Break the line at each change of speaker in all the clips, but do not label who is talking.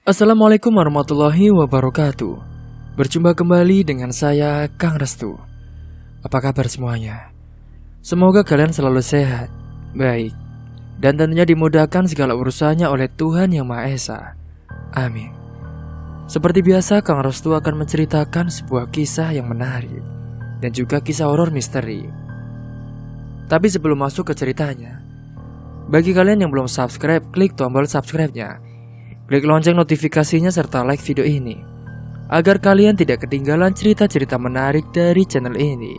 Assalamualaikum warahmatullahi wabarakatuh. Berjumpa kembali dengan saya, Kang Restu. Apa kabar semuanya? Semoga kalian selalu sehat, baik, dan tentunya dimudahkan segala urusannya oleh Tuhan Yang Maha Esa. Amin. Seperti biasa, Kang Restu akan menceritakan sebuah kisah yang menarik dan juga kisah horor misteri. Tapi sebelum masuk ke ceritanya, bagi kalian yang belum subscribe, klik tombol subscribe-nya. Klik lonceng notifikasinya serta like video ini agar kalian tidak ketinggalan cerita-cerita menarik dari channel ini.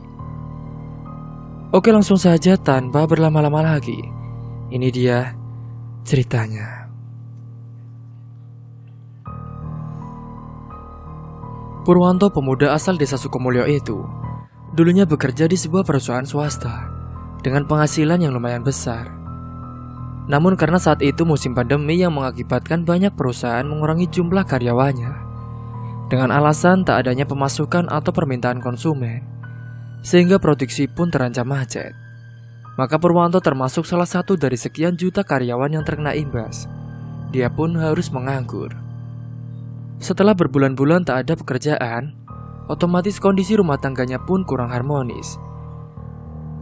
Oke, langsung saja tanpa berlama-lama lagi. Ini dia ceritanya. Purwanto, pemuda asal desa Sukomulyo itu, dulunya bekerja di sebuah perusahaan swasta dengan penghasilan yang lumayan besar. Namun karena saat itu musim pandemi yang mengakibatkan banyak perusahaan mengurangi jumlah karyawannya dengan alasan tak adanya pemasukan atau permintaan konsumen, sehingga produksi pun terancam macet. Maka Purwanto termasuk salah satu dari sekian juta karyawan yang terkena imbas. Dia pun harus menganggur. Setelah berbulan-bulan tak ada pekerjaan, otomatis kondisi rumah tangganya pun kurang harmonis.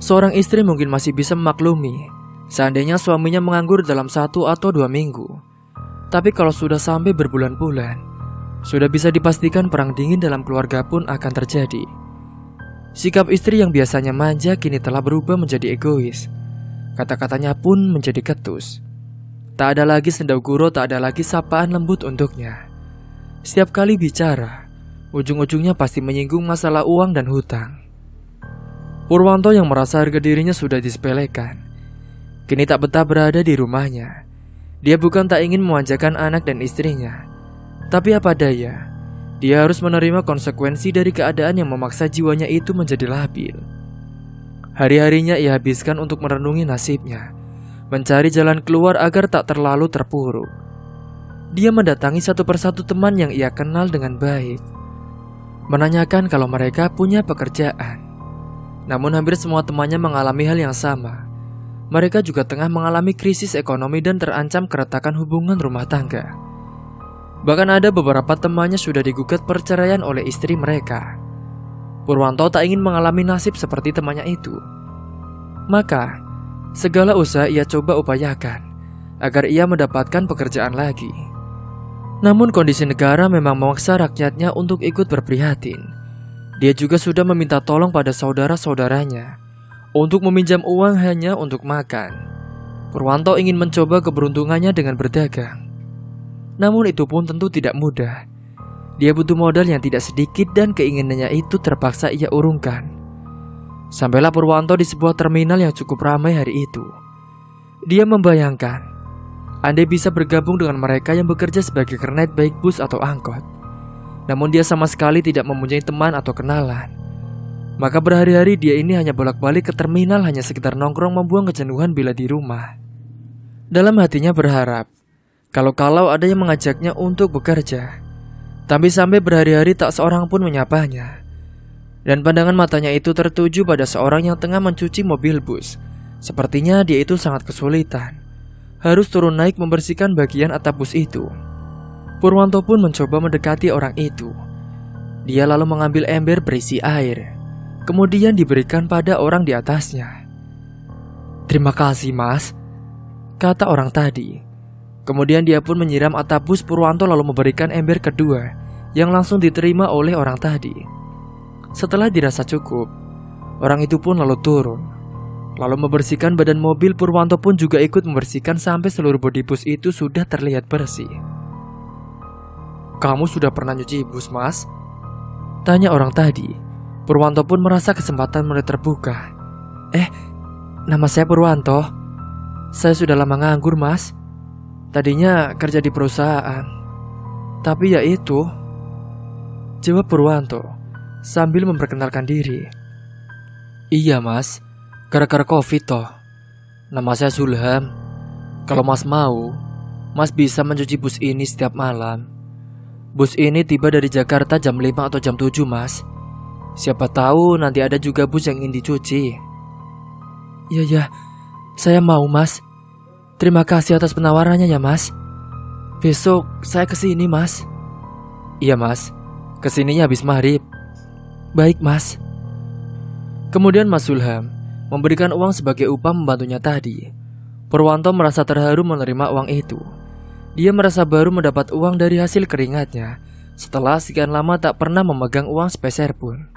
Seorang istri mungkin masih bisa memaklumi seandainya suaminya menganggur dalam 1 atau 2 minggu. Tapi kalau sudah sampai berbulan-bulan, sudah bisa dipastikan perang dingin dalam keluarga pun akan terjadi. Sikap istri yang biasanya manja kini telah berubah menjadi egois. Kata-katanya pun menjadi ketus. Tak ada lagi sendau guro, tak ada lagi sapaan lembut untuknya. Setiap kali bicara, ujung-ujungnya pasti menyinggung masalah uang dan hutang. Purwanto yang merasa harga dirinya sudah disepelekan, kini tak betah berada di rumahnya. Dia bukan tak ingin memanjakan anak dan istrinya, tapi apa daya, dia harus menerima konsekuensi dari keadaan yang memaksa jiwanya itu menjadi labil. Hari-harinya ia habiskan untuk merenungi nasibnya, mencari jalan keluar agar tak terlalu terpuruk. Dia mendatangi satu persatu teman yang ia kenal dengan baik, menanyakan kalau mereka punya pekerjaan. Namun hampir semua temannya mengalami hal yang sama. Mereka juga tengah mengalami krisis ekonomi dan terancam keretakan hubungan rumah tangga. Bahkan ada beberapa temannya sudah digugat perceraian oleh istri mereka. Purwanto tak ingin mengalami nasib seperti temannya itu. Maka, segala usaha ia coba upayakan agar ia mendapatkan pekerjaan lagi. Namun kondisi negara memang memaksa rakyatnya untuk ikut berprihatin. Dia juga sudah meminta tolong pada saudara-saudaranya untuk meminjam uang hanya untuk makan. Purwanto ingin mencoba keberuntungannya dengan berdagang. Namun itu pun tentu tidak mudah. Dia butuh modal yang tidak sedikit dan keinginannya itu terpaksa ia urungkan. Sampailah Purwanto di sebuah terminal yang cukup ramai hari itu. Dia membayangkan andai bisa bergabung dengan mereka yang bekerja sebagai kernet baik bus atau angkot. Namun dia sama sekali tidak mempunyai teman atau kenalan. Maka berhari-hari dia ini hanya bolak-balik ke terminal hanya sekedar nongkrong membuang kejenuhan bila di rumah. Dalam hatinya berharap kalau ada yang mengajaknya untuk bekerja. Tapi sampai berhari-hari tak seorang pun menyapanya. Dan pandangan matanya itu tertuju pada seorang yang tengah mencuci mobil bus. Sepertinya dia itu sangat kesulitan, harus turun naik membersihkan bagian atap bus itu. Purwanto pun mencoba mendekati orang itu. Dia lalu mengambil ember berisi air, kemudian diberikan pada orang di atasnya. "Terima kasih, Mas," kata orang tadi. Kemudian dia pun menyiram atap bus Purwanto lalu memberikan ember kedua yang langsung diterima oleh orang tadi. Setelah dirasa cukup, orang itu pun lalu turun, lalu membersihkan badan mobil. Purwanto pun juga ikut membersihkan sampai seluruh bodi bus itu sudah terlihat bersih. "Kamu sudah pernah nyuci bus, Mas?" tanya orang tadi. Purwanto pun merasa kesempatan mulai terbuka. Nama saya Purwanto. Saya sudah lama nganggur, Mas. Tadinya kerja di perusahaan, tapi ya itu," jawab Purwanto sambil memperkenalkan diri. "Iya, Mas, gara-gara COVID toh. Nama saya Zulham. Kalau Mas mau, Mas bisa mencuci bus ini setiap malam. Bus ini tiba dari Jakarta jam 5 atau jam 7, Mas. Siapa tahu nanti ada juga bus yang ingin dicuci." "Iya, saya mau, Mas. Terima kasih atas penawarannya ya, Mas." Besok saya kesini, Mas. Iya, Mas. Kesininya habis maghrib. Baik, Mas. Kemudian Mas Sulham memberikan uang sebagai upah membantunya tadi. Purwanto merasa terharu menerima uang itu. Dia merasa baru mendapat uang dari hasil keringatnya setelah sekian lama tak pernah memegang uang sepeser pun.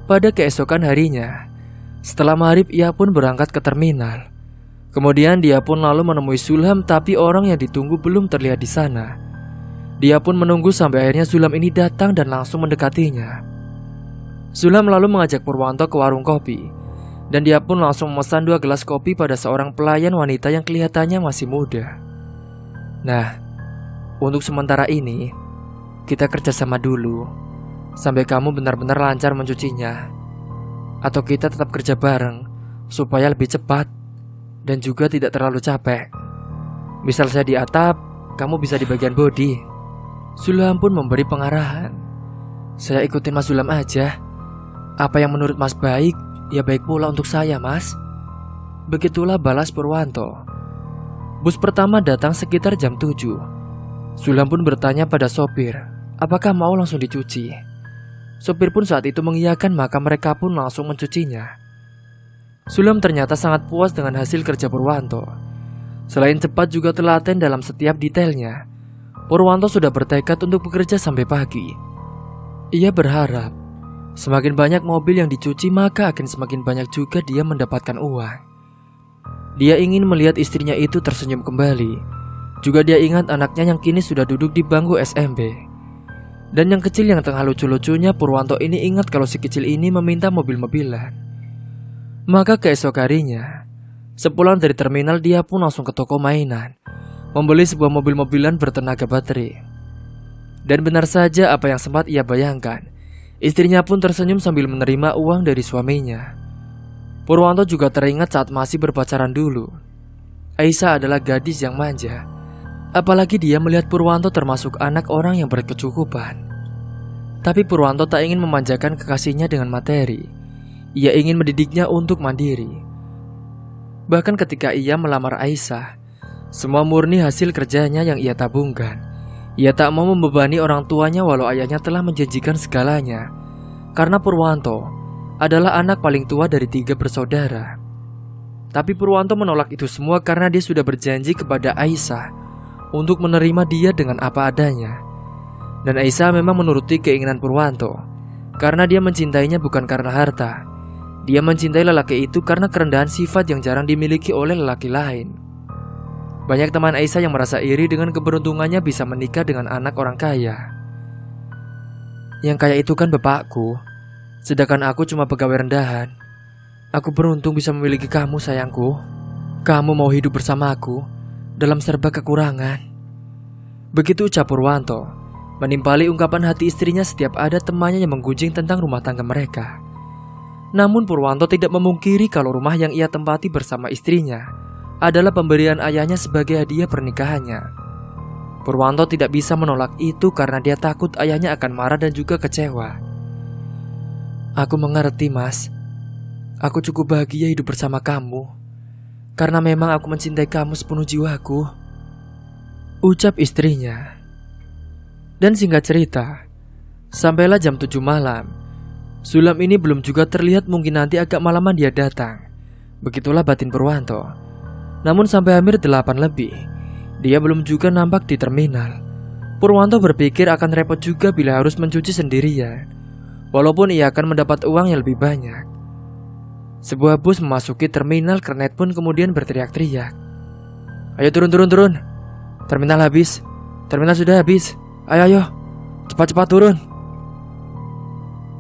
Pada keesokan harinya, setelah maghrib ia pun berangkat ke terminal. Kemudian dia pun lalu menemui Sulham, tapi orang yang ditunggu belum terlihat di sana. Dia pun menunggu sampai akhirnya Sulham ini datang dan langsung mendekatinya. Sulham lalu mengajak Purwanto ke warung kopi, dan dia pun langsung memesan 2 gelas kopi pada seorang pelayan wanita yang kelihatannya masih muda. Nah, untuk sementara ini kita kerjasama dulu sampai kamu benar-benar lancar mencucinya. Atau kita tetap kerja bareng supaya lebih cepat dan juga tidak terlalu capek. Misal saya di atap, kamu bisa di bagian bodi. Sulham pun memberi pengarahan. Saya ikutin Mas Sulham aja. Apa yang menurut Mas baik, ya baik pula untuk saya, Mas. Begitulah balas Purwanto. Bus pertama datang sekitar jam 7. Sulham pun bertanya pada sopir, apakah mau langsung dicuci. Sopir pun saat itu mengiyakan, maka mereka pun langsung mencucinya. Sulham ternyata sangat puas dengan hasil kerja Purwanto. Selain cepat juga telaten dalam setiap detailnya. Purwanto sudah bertekad untuk bekerja sampai pagi. Ia berharap semakin banyak mobil yang dicuci maka akan semakin banyak juga dia mendapatkan uang. Dia ingin melihat istrinya itu tersenyum kembali. Juga dia ingat anaknya yang kini sudah duduk di bangku SMB. Dan yang kecil yang tengah lucu-lucunya, Purwanto ini ingat kalau si kecil ini meminta mobil-mobilan. Maka keesok harinya, sepulang dari terminal dia pun langsung ke toko mainan, membeli sebuah mobil-mobilan bertenaga baterai. Dan benar saja apa yang sempat ia bayangkan, istrinya pun tersenyum sambil menerima uang dari suaminya. Purwanto juga teringat saat masih berpacaran dulu. Aisyah adalah gadis yang manja. Apalagi dia melihat Purwanto termasuk anak orang yang berkecukupan. Tapi Purwanto tak ingin memanjakan kekasihnya dengan materi. Ia ingin mendidiknya untuk mandiri. Bahkan ketika ia melamar Aisyah, semua murni hasil kerjanya yang ia tabungkan. Ia tak mau membebani orang tuanya walau ayahnya telah menjanjikan segalanya. Karena Purwanto adalah anak paling tua dari 3 bersaudara. Tapi Purwanto menolak itu semua karena dia sudah berjanji kepada Aisyah untuk menerima dia dengan apa adanya. Dan Aisyah memang menuruti keinginan Purwanto karena dia mencintainya bukan karena harta. Dia mencintai lelaki itu karena kerendahan sifat yang jarang dimiliki oleh lelaki lain. Banyak teman Aisyah yang merasa iri dengan keberuntungannya bisa menikah dengan anak orang kaya. Yang kaya itu kan bapakku, sedangkan aku cuma pegawai rendahan. Aku beruntung bisa memiliki kamu, sayangku. Kamu mau hidup bersamaku dalam serba kekurangan. Begitu ucap Purwanto, menimpali ungkapan hati istrinya setiap ada temannya yang menggunjing tentang rumah tangga mereka. Namun Purwanto tidak memungkiri kalau rumah yang ia tempati bersama istrinya adalah pemberian ayahnya sebagai hadiah pernikahannya. Purwanto tidak bisa menolak itu karena dia takut ayahnya akan marah dan juga kecewa. Aku mengerti, Mas. Aku cukup bahagia hidup bersama kamu karena memang aku mencintai kamu sepenuh jiwaku, ucap istrinya. Dan singkat cerita, sampailah jam 7 malam. Sulham ini belum juga terlihat, mungkin nanti agak malaman dia datang. Begitulah batin Purwanto. Namun sampai hampir 8 lebih, dia belum juga nampak di terminal. Purwanto berpikir akan repot juga bila harus mencuci sendirian, walaupun ia akan mendapat uang yang lebih banyak. Sebuah bus memasuki terminal, kernet pun kemudian berteriak-teriak. Ayo turun. Terminal habis. Terminal sudah habis. Ayo. Cepat-cepat turun.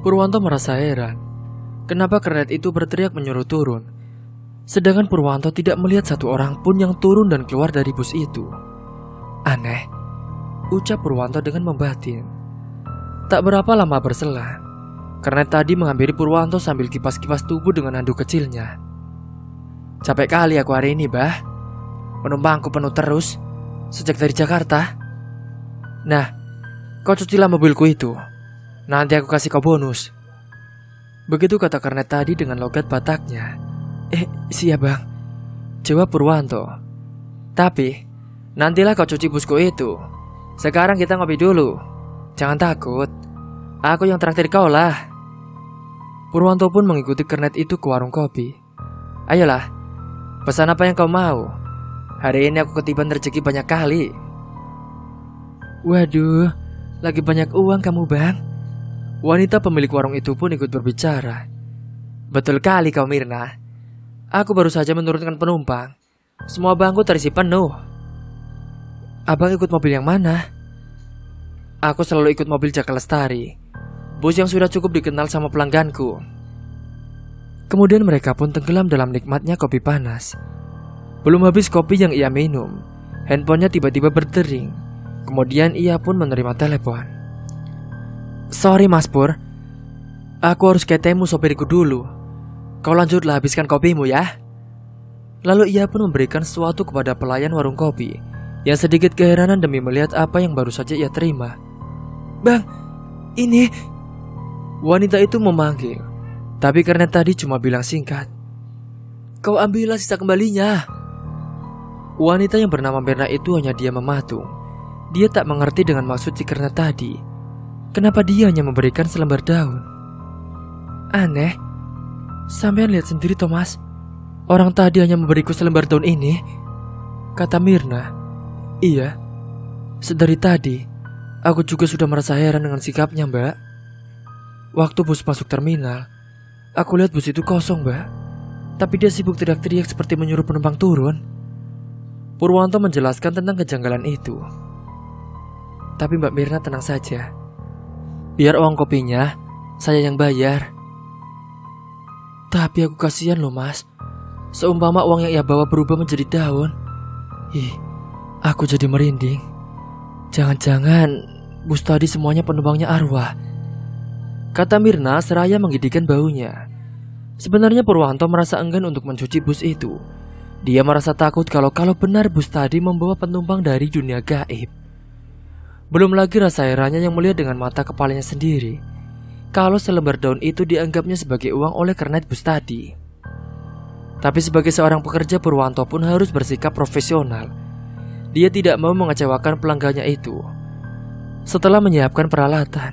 Purwanto merasa heran. Kenapa kernet itu berteriak menyuruh turun, sedangkan Purwanto tidak melihat satu orang pun yang turun dan keluar dari bus itu. Aneh, ucap Purwanto dengan membatin. Tak berapa lama berselang, kernet tadi menghampiri Purwanto sambil kipas-kipas tubuh dengan handuk kecilnya. Capek kali aku hari ini, Bah. Penumpangku penuh terus sejak dari Jakarta. Nah, kau cucilah mobilku itu. Nanti aku kasih kau bonus. Begitu kata kernet tadi dengan logat Bataknya. Siap, Bang, jawab Purwanto. Tapi Nantilah kau cuci busku itu. Sekarang kita ngopi dulu. Jangan takut. Aku yang traktir kau lah. Purwanto pun mengikuti kernet itu ke warung kopi. Ayolah, pesan apa yang kau mau. Hari ini aku ketiban rezeki banyak kali. Waduh, lagi banyak uang kamu bang. Wanita pemilik warung itu pun ikut berbicara. Betul kali kau Mirna. Aku baru saja menurunkan penumpang. Semua bangku terisi penuh. Abang ikut mobil yang mana? Aku selalu ikut mobil Jaka Lestari, bus yang sudah cukup dikenal sama pelangganku. Kemudian mereka pun tenggelam dalam nikmatnya kopi panas. Belum habis kopi yang ia minum, handphonenya tiba-tiba berdering. Kemudian ia pun menerima telepon. Sorry Mas Pur, aku harus ketemu sopirku dulu. Kau lanjutlah habiskan kopimu ya. Lalu ia pun memberikan sesuatu kepada pelayan warung kopi yang sedikit keheranan demi melihat apa yang baru saja ia terima. Bang, ini. Wanita itu memanggil, tapi karena tadi cuma bilang singkat. Kau ambillah sisa kembalinya. Wanita yang bernama Mirna itu hanya dia mematung. Dia tak mengerti dengan maksud si Kerna tadi. Kenapa dia hanya memberikan selembar daun? Aneh. Sampean lihat sendiri Thomas. Orang tadi hanya memberiku selembar daun ini. Kata Mirna. Iya. Sedari tadi aku juga sudah merasa heran dengan sikapnya mbak. Waktu bus masuk terminal, aku lihat bus itu kosong mbak. Tapi dia sibuk teriak-teriak seperti menyuruh penumpang turun. Purwanto menjelaskan tentang kejanggalan itu. Tapi Mbak Mirna tenang saja. Biar uang kopinya saya yang bayar. Tapi aku kasihan loh mas. Seumpama uang yang ia bawa berubah menjadi daun. Ih, aku jadi merinding. Jangan-jangan bus tadi semuanya penumpangnya arwah. Kata Mirna seraya menggigitkan baunya. Sebenarnya Purwanto merasa enggan untuk mencuci bus itu. Dia merasa takut kalau benar bus tadi membawa penumpang dari dunia gaib. Belum lagi rasa herannya yang melihat dengan mata kepalanya sendiri kalau selembar daun itu dianggapnya sebagai uang oleh kernet bus tadi. Tapi sebagai seorang pekerja, Purwanto pun harus bersikap profesional. Dia tidak mau mengecewakan pelanggannya itu. Setelah menyiapkan peralatan,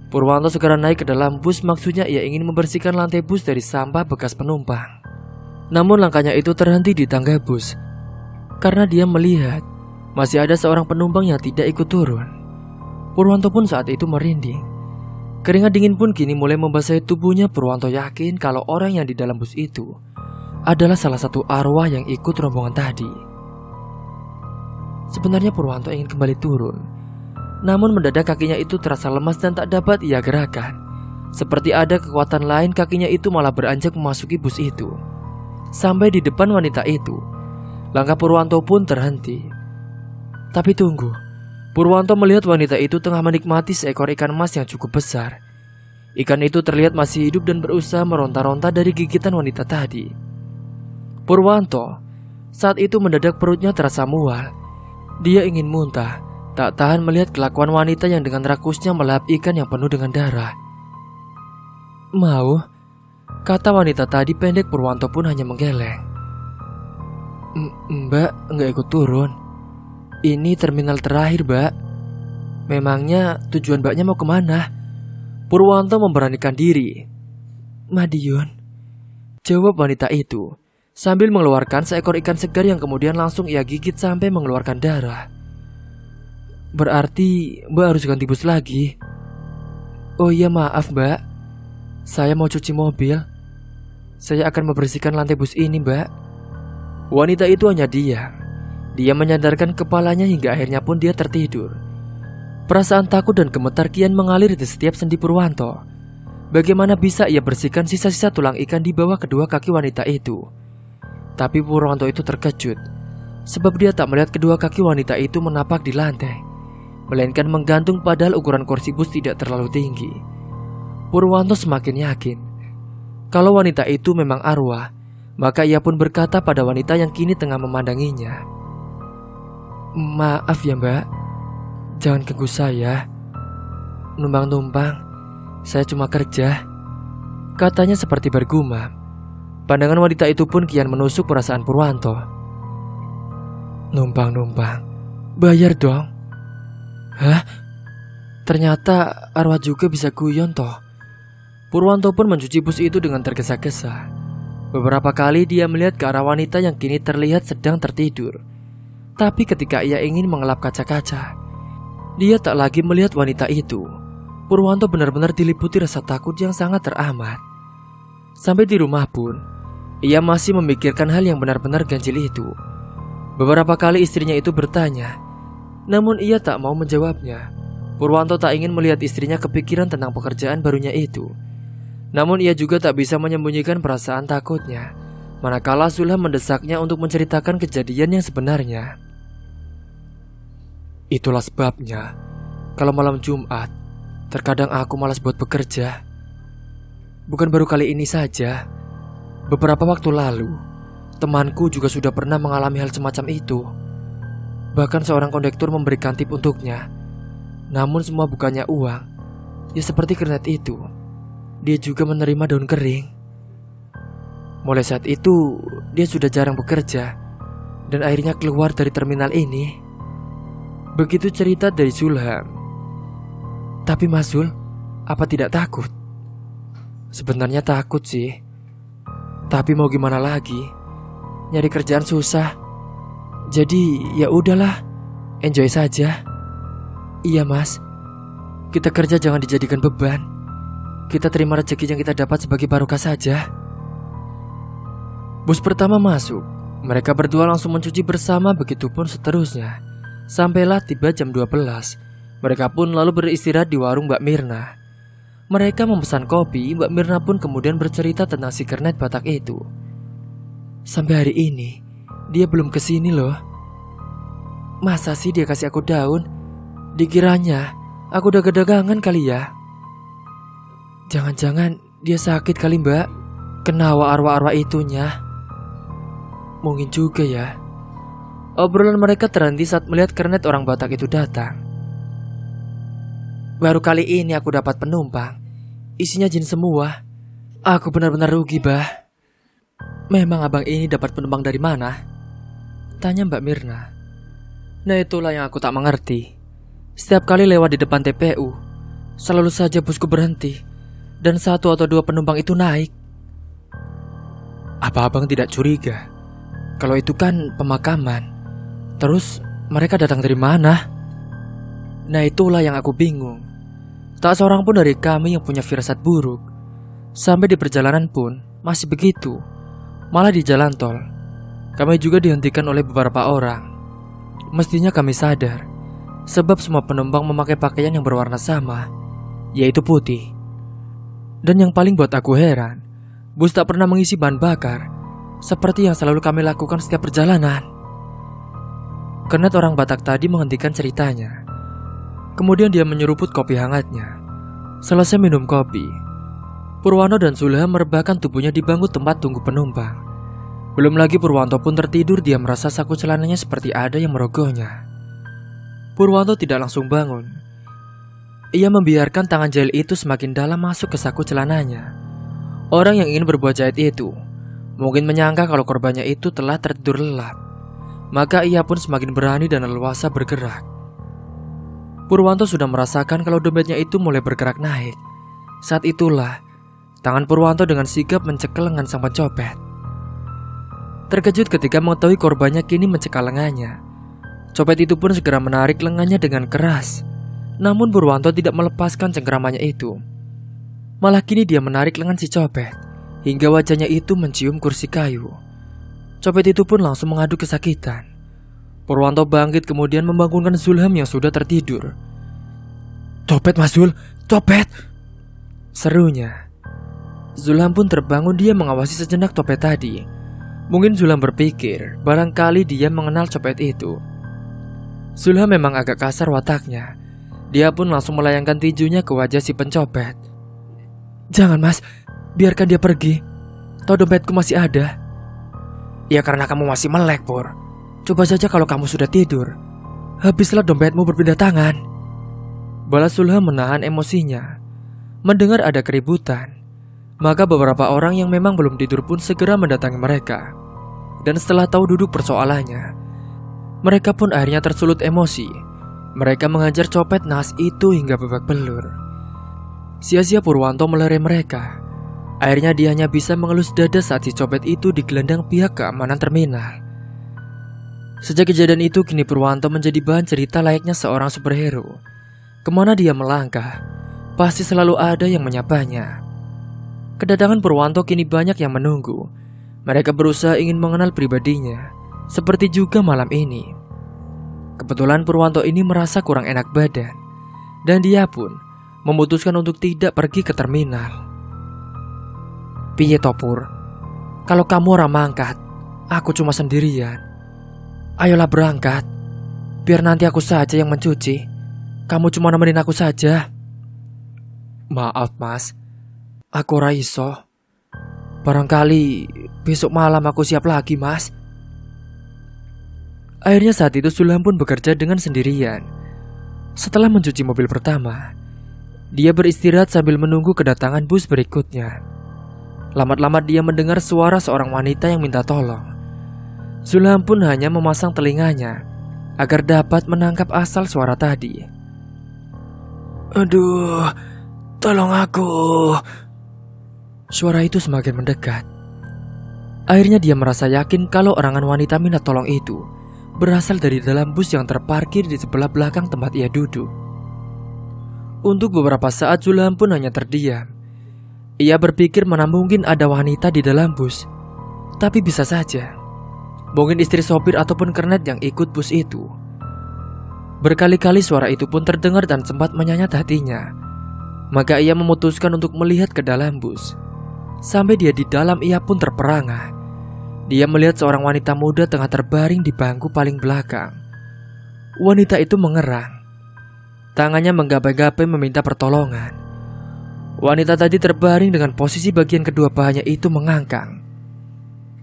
Purwanto segera naik ke dalam bus. Maksudnya ia ingin membersihkan lantai bus dari sampah bekas penumpang. Namun langkahnya itu terhenti di tangga bus karena dia melihat masih ada seorang penumpang yang tidak ikut turun. Purwanto pun saat itu merinding. Keringat dingin pun kini mulai membasahi tubuhnya. Purwanto yakin kalau orang yang di dalam bus itu adalah salah satu arwah yang ikut rombongan tadi. Sebenarnya Purwanto ingin kembali turun, namun mendadak kakinya itu terasa lemas dan tak dapat ia gerakan. Seperti ada kekuatan lain, kakinya itu malah beranjak memasuki bus itu. Sampai di depan wanita itu, langkah Purwanto pun terhenti. Tapi tunggu, Purwanto melihat wanita itu tengah menikmati seekor ikan emas yang cukup besar. Ikan itu terlihat masih hidup dan berusaha meronta-ronta dari gigitan wanita tadi. Purwanto saat itu mendadak perutnya terasa mual. Dia ingin muntah, tak tahan melihat kelakuan wanita yang dengan rakusnya melahap ikan yang penuh dengan darah. Mau? Kata wanita tadi pendek. Purwanto pun hanya menggeleng. Mbak nggak ikut turun. Ini terminal terakhir mbak. Memangnya tujuan mbaknya mau kemana? Purwanto memberanikan diri. Madiun, jawab wanita itu sambil mengeluarkan seekor ikan segar yang kemudian langsung ia gigit sampai mengeluarkan darah. Berarti mbak harus ganti bus lagi. Oh iya maaf mbak, saya mau cuci mobil. Saya akan membersihkan lantai bus ini mbak. Wanita itu hanya diam. Dia menyandarkan kepalanya hingga akhirnya pun dia tertidur. Perasaan takut dan gemetar kian mengalir di setiap sendi Purwanto. Bagaimana bisa ia bersihkan sisa-sisa tulang ikan di bawah kedua kaki wanita itu? Tapi Purwanto itu terkejut, sebab dia tak melihat kedua kaki wanita itu menapak di lantai, melainkan menggantung, padahal ukuran kursi bus tidak terlalu tinggi. Purwanto semakin yakin kalau wanita itu memang arwah. Maka ia pun berkata pada wanita yang kini tengah memandanginya, maaf ya mbak, jangan ganggu saya. Numpang-numpang, saya cuma kerja, katanya seperti bergumam. Pandangan wanita itu pun kian menusuk perasaan Purwanto. Numpang-numpang, bayar dong. Hah? Ternyata arwah juga bisa guyon toh. Purwanto pun mencuci bus itu dengan tergesa-gesa. Beberapa kali dia melihat ke arah wanita yang kini terlihat sedang tertidur. Tapi ketika ia ingin mengelap kaca-kaca, dia tak lagi melihat wanita itu. Purwanto benar-benar diliputi rasa takut yang sangat teramat. Sampai di rumah pun, ia masih memikirkan hal yang benar-benar ganjil itu. Beberapa kali istrinya itu bertanya, namun ia tak mau menjawabnya. Purwanto tak ingin melihat istrinya kepikiran tentang pekerjaan barunya itu. Namun ia juga tak bisa menyembunyikan perasaan takutnya manakala Zulham mendesaknya untuk menceritakan kejadian yang sebenarnya. Itulah sebabnya kalau malam Jumat terkadang aku malas buat bekerja. Bukan baru kali ini saja. Beberapa waktu lalu temanku juga sudah pernah mengalami hal semacam itu. Bahkan seorang kondektur memberikan tip untuknya. Namun semua bukannya uang. Ya seperti kernet itu, dia juga menerima daun kering. Mulai saat itu dia sudah jarang bekerja dan akhirnya keluar dari terminal ini. Begitu cerita dari Zulham. Tapi Mas Zul, apa tidak takut? Sebenarnya takut sih. Tapi mau gimana lagi? Nyari kerjaan susah. Jadi ya udahlah, enjoy saja. Iya Mas, kita kerja jangan dijadikan beban. Kita terima rezeki yang kita dapat sebagai barokah saja. Bus pertama masuk. Mereka berdua langsung mencuci bersama, begitupun seterusnya. Sampailah tiba jam 12. Mereka pun lalu beristirahat di warung Mbak Mirna. Mereka memesan kopi. Mbak Mirna pun kemudian bercerita tentang si kernet Batak itu. Sampai hari ini dia belum kesini loh. Masa sih dia kasih aku daun? Dikiranya aku udah gedagangan kali ya. Jangan-jangan dia sakit kali Mbak, kena arwah-arwah itunya. Mungkin juga ya. Obrolan mereka terhenti saat melihat kernet orang Batak itu datang. Baru kali ini aku dapat penumpang, isinya jin semua. Aku benar-benar rugi bah. Memang abang ini dapat penumpang dari mana? Tanya Mbak Mirna. Nah itulah yang aku tak mengerti. Setiap kali lewat di depan TPU, selalu saja busku berhenti dan 1 atau 2 penumpang itu naik. Apa abang tidak curiga? Kalau itu kan pemakaman. Terus mereka datang dari mana? Nah itulah yang aku bingung. Tak seorang pun dari kami yang punya firasat buruk. Sampai di perjalanan pun masih begitu. Malah di jalan tol kami juga dihentikan oleh beberapa orang. Mestinya kami sadar, sebab semua penumpang memakai pakaian yang berwarna sama, yaitu putih. Dan yang paling buat aku heran, bus tak pernah mengisi bahan bakar, seperti yang selalu kami lakukan setiap perjalanan. Kernet orang Batak tadi menghentikan ceritanya. Kemudian dia menyeruput kopi hangatnya. Selesai minum kopi, Purwanto dan Zulham merebahkan tubuhnya di bangku tempat tunggu penumpang. Belum lagi Purwanto pun tertidur. Dia merasa saku celananya seperti ada yang merogohnya. Purwanto tidak langsung bangun. Ia membiarkan tangan jahil itu semakin dalam masuk ke saku celananya. Orang yang ingin berbuat jahat itu mungkin menyangka kalau korbannya itu telah tertidur lelap. Maka ia pun semakin berani dan leluasa bergerak. Purwanto sudah merasakan kalau dompetnya itu mulai bergerak naik. Saat itulah tangan Purwanto dengan sigap mencekel lengan sang pencopet. Terkejut ketika mengetahui korbannya kini mencekal lengannya, copet itu pun segera menarik lengannya dengan keras. Namun Purwanto tidak melepaskan cengkeramannya itu. Malah kini dia menarik lengan si copet hingga wajahnya itu mencium kursi kayu. Copet itu pun langsung mengadu kesakitan. Purwanto bangkit kemudian membangunkan Zulham yang sudah tertidur. Copet Mas Zul, copet! Serunya. Zulham pun terbangun. Dia mengawasi sejenak copet tadi. Mungkin Zulham berpikir barangkali dia mengenal copet itu. Zulham memang agak kasar wataknya. Dia pun langsung melayangkan tinjunya ke wajah si pencopet. Jangan Mas, biarkan dia pergi. Tahu dompetku masih ada. Ya karena kamu masih melek Pur. Coba saja kalau kamu sudah tidur, habislah dompetmu berpindah tangan. Balas Zulham menahan emosinya. Mendengar ada keributan, maka beberapa orang yang memang belum tidur pun segera mendatangi mereka. Dan setelah tahu duduk persoalannya, Mereka pun akhirnya tersulut emosi. Mereka mengajar copet naas itu hingga babak belur. Sia-sia Purwanto melerai mereka. Akhirnya dia hanya bisa mengelus dada saat si copet itu digelandang pihak keamanan terminal. Sejak kejadian itu, kini Purwanto menjadi bahan cerita layaknya seorang superhero. Kemana dia melangkah, pasti selalu ada yang menyapanya. Kedatangan Purwanto kini banyak yang menunggu. Mereka berusaha ingin mengenal pribadinya, seperti juga malam ini. Kebetulan Purwanto ini merasa kurang enak badan, dan dia pun memutuskan untuk tidak pergi ke terminal. Piye to Pur, kalau kamu orang mangkat, aku cuma sendirian. Ayolah berangkat, biar nanti aku saja yang mencuci. Kamu cuma nemenin aku saja. Maaf mas, aku raiso. Barangkali besok malam aku siap lagi mas. Akhirnya saat itu Sulham pun bekerja dengan sendirian. Setelah mencuci mobil pertama, dia beristirahat sambil menunggu kedatangan bus berikutnya. Lambat-lambat dia mendengar suara seorang wanita yang minta tolong. Sulham pun hanya memasang telinganya agar dapat menangkap asal suara tadi. Aduh, tolong aku. Suara itu semakin mendekat. Akhirnya dia merasa yakin kalau orangan wanita minta tolong itu berasal dari dalam bus yang terparkir di sebelah belakang tempat ia duduk. Untuk beberapa saat Sulham pun hanya terdiam. Ia berpikir mana mungkin ada wanita di dalam bus. Tapi bisa saja mungkin istri sopir ataupun kernet yang ikut bus itu. Berkali-kali suara itu pun terdengar dan sempat menyayat hatinya. Maka ia memutuskan untuk melihat ke dalam bus. Sampai dia di dalam, ia pun terperangah. Dia melihat seorang wanita muda tengah terbaring di bangku paling belakang. Wanita itu mengerang. Tangannya menggapai-gapai meminta pertolongan. Wanita tadi terbaring dengan posisi bagian kedua pahanya itu mengangkang.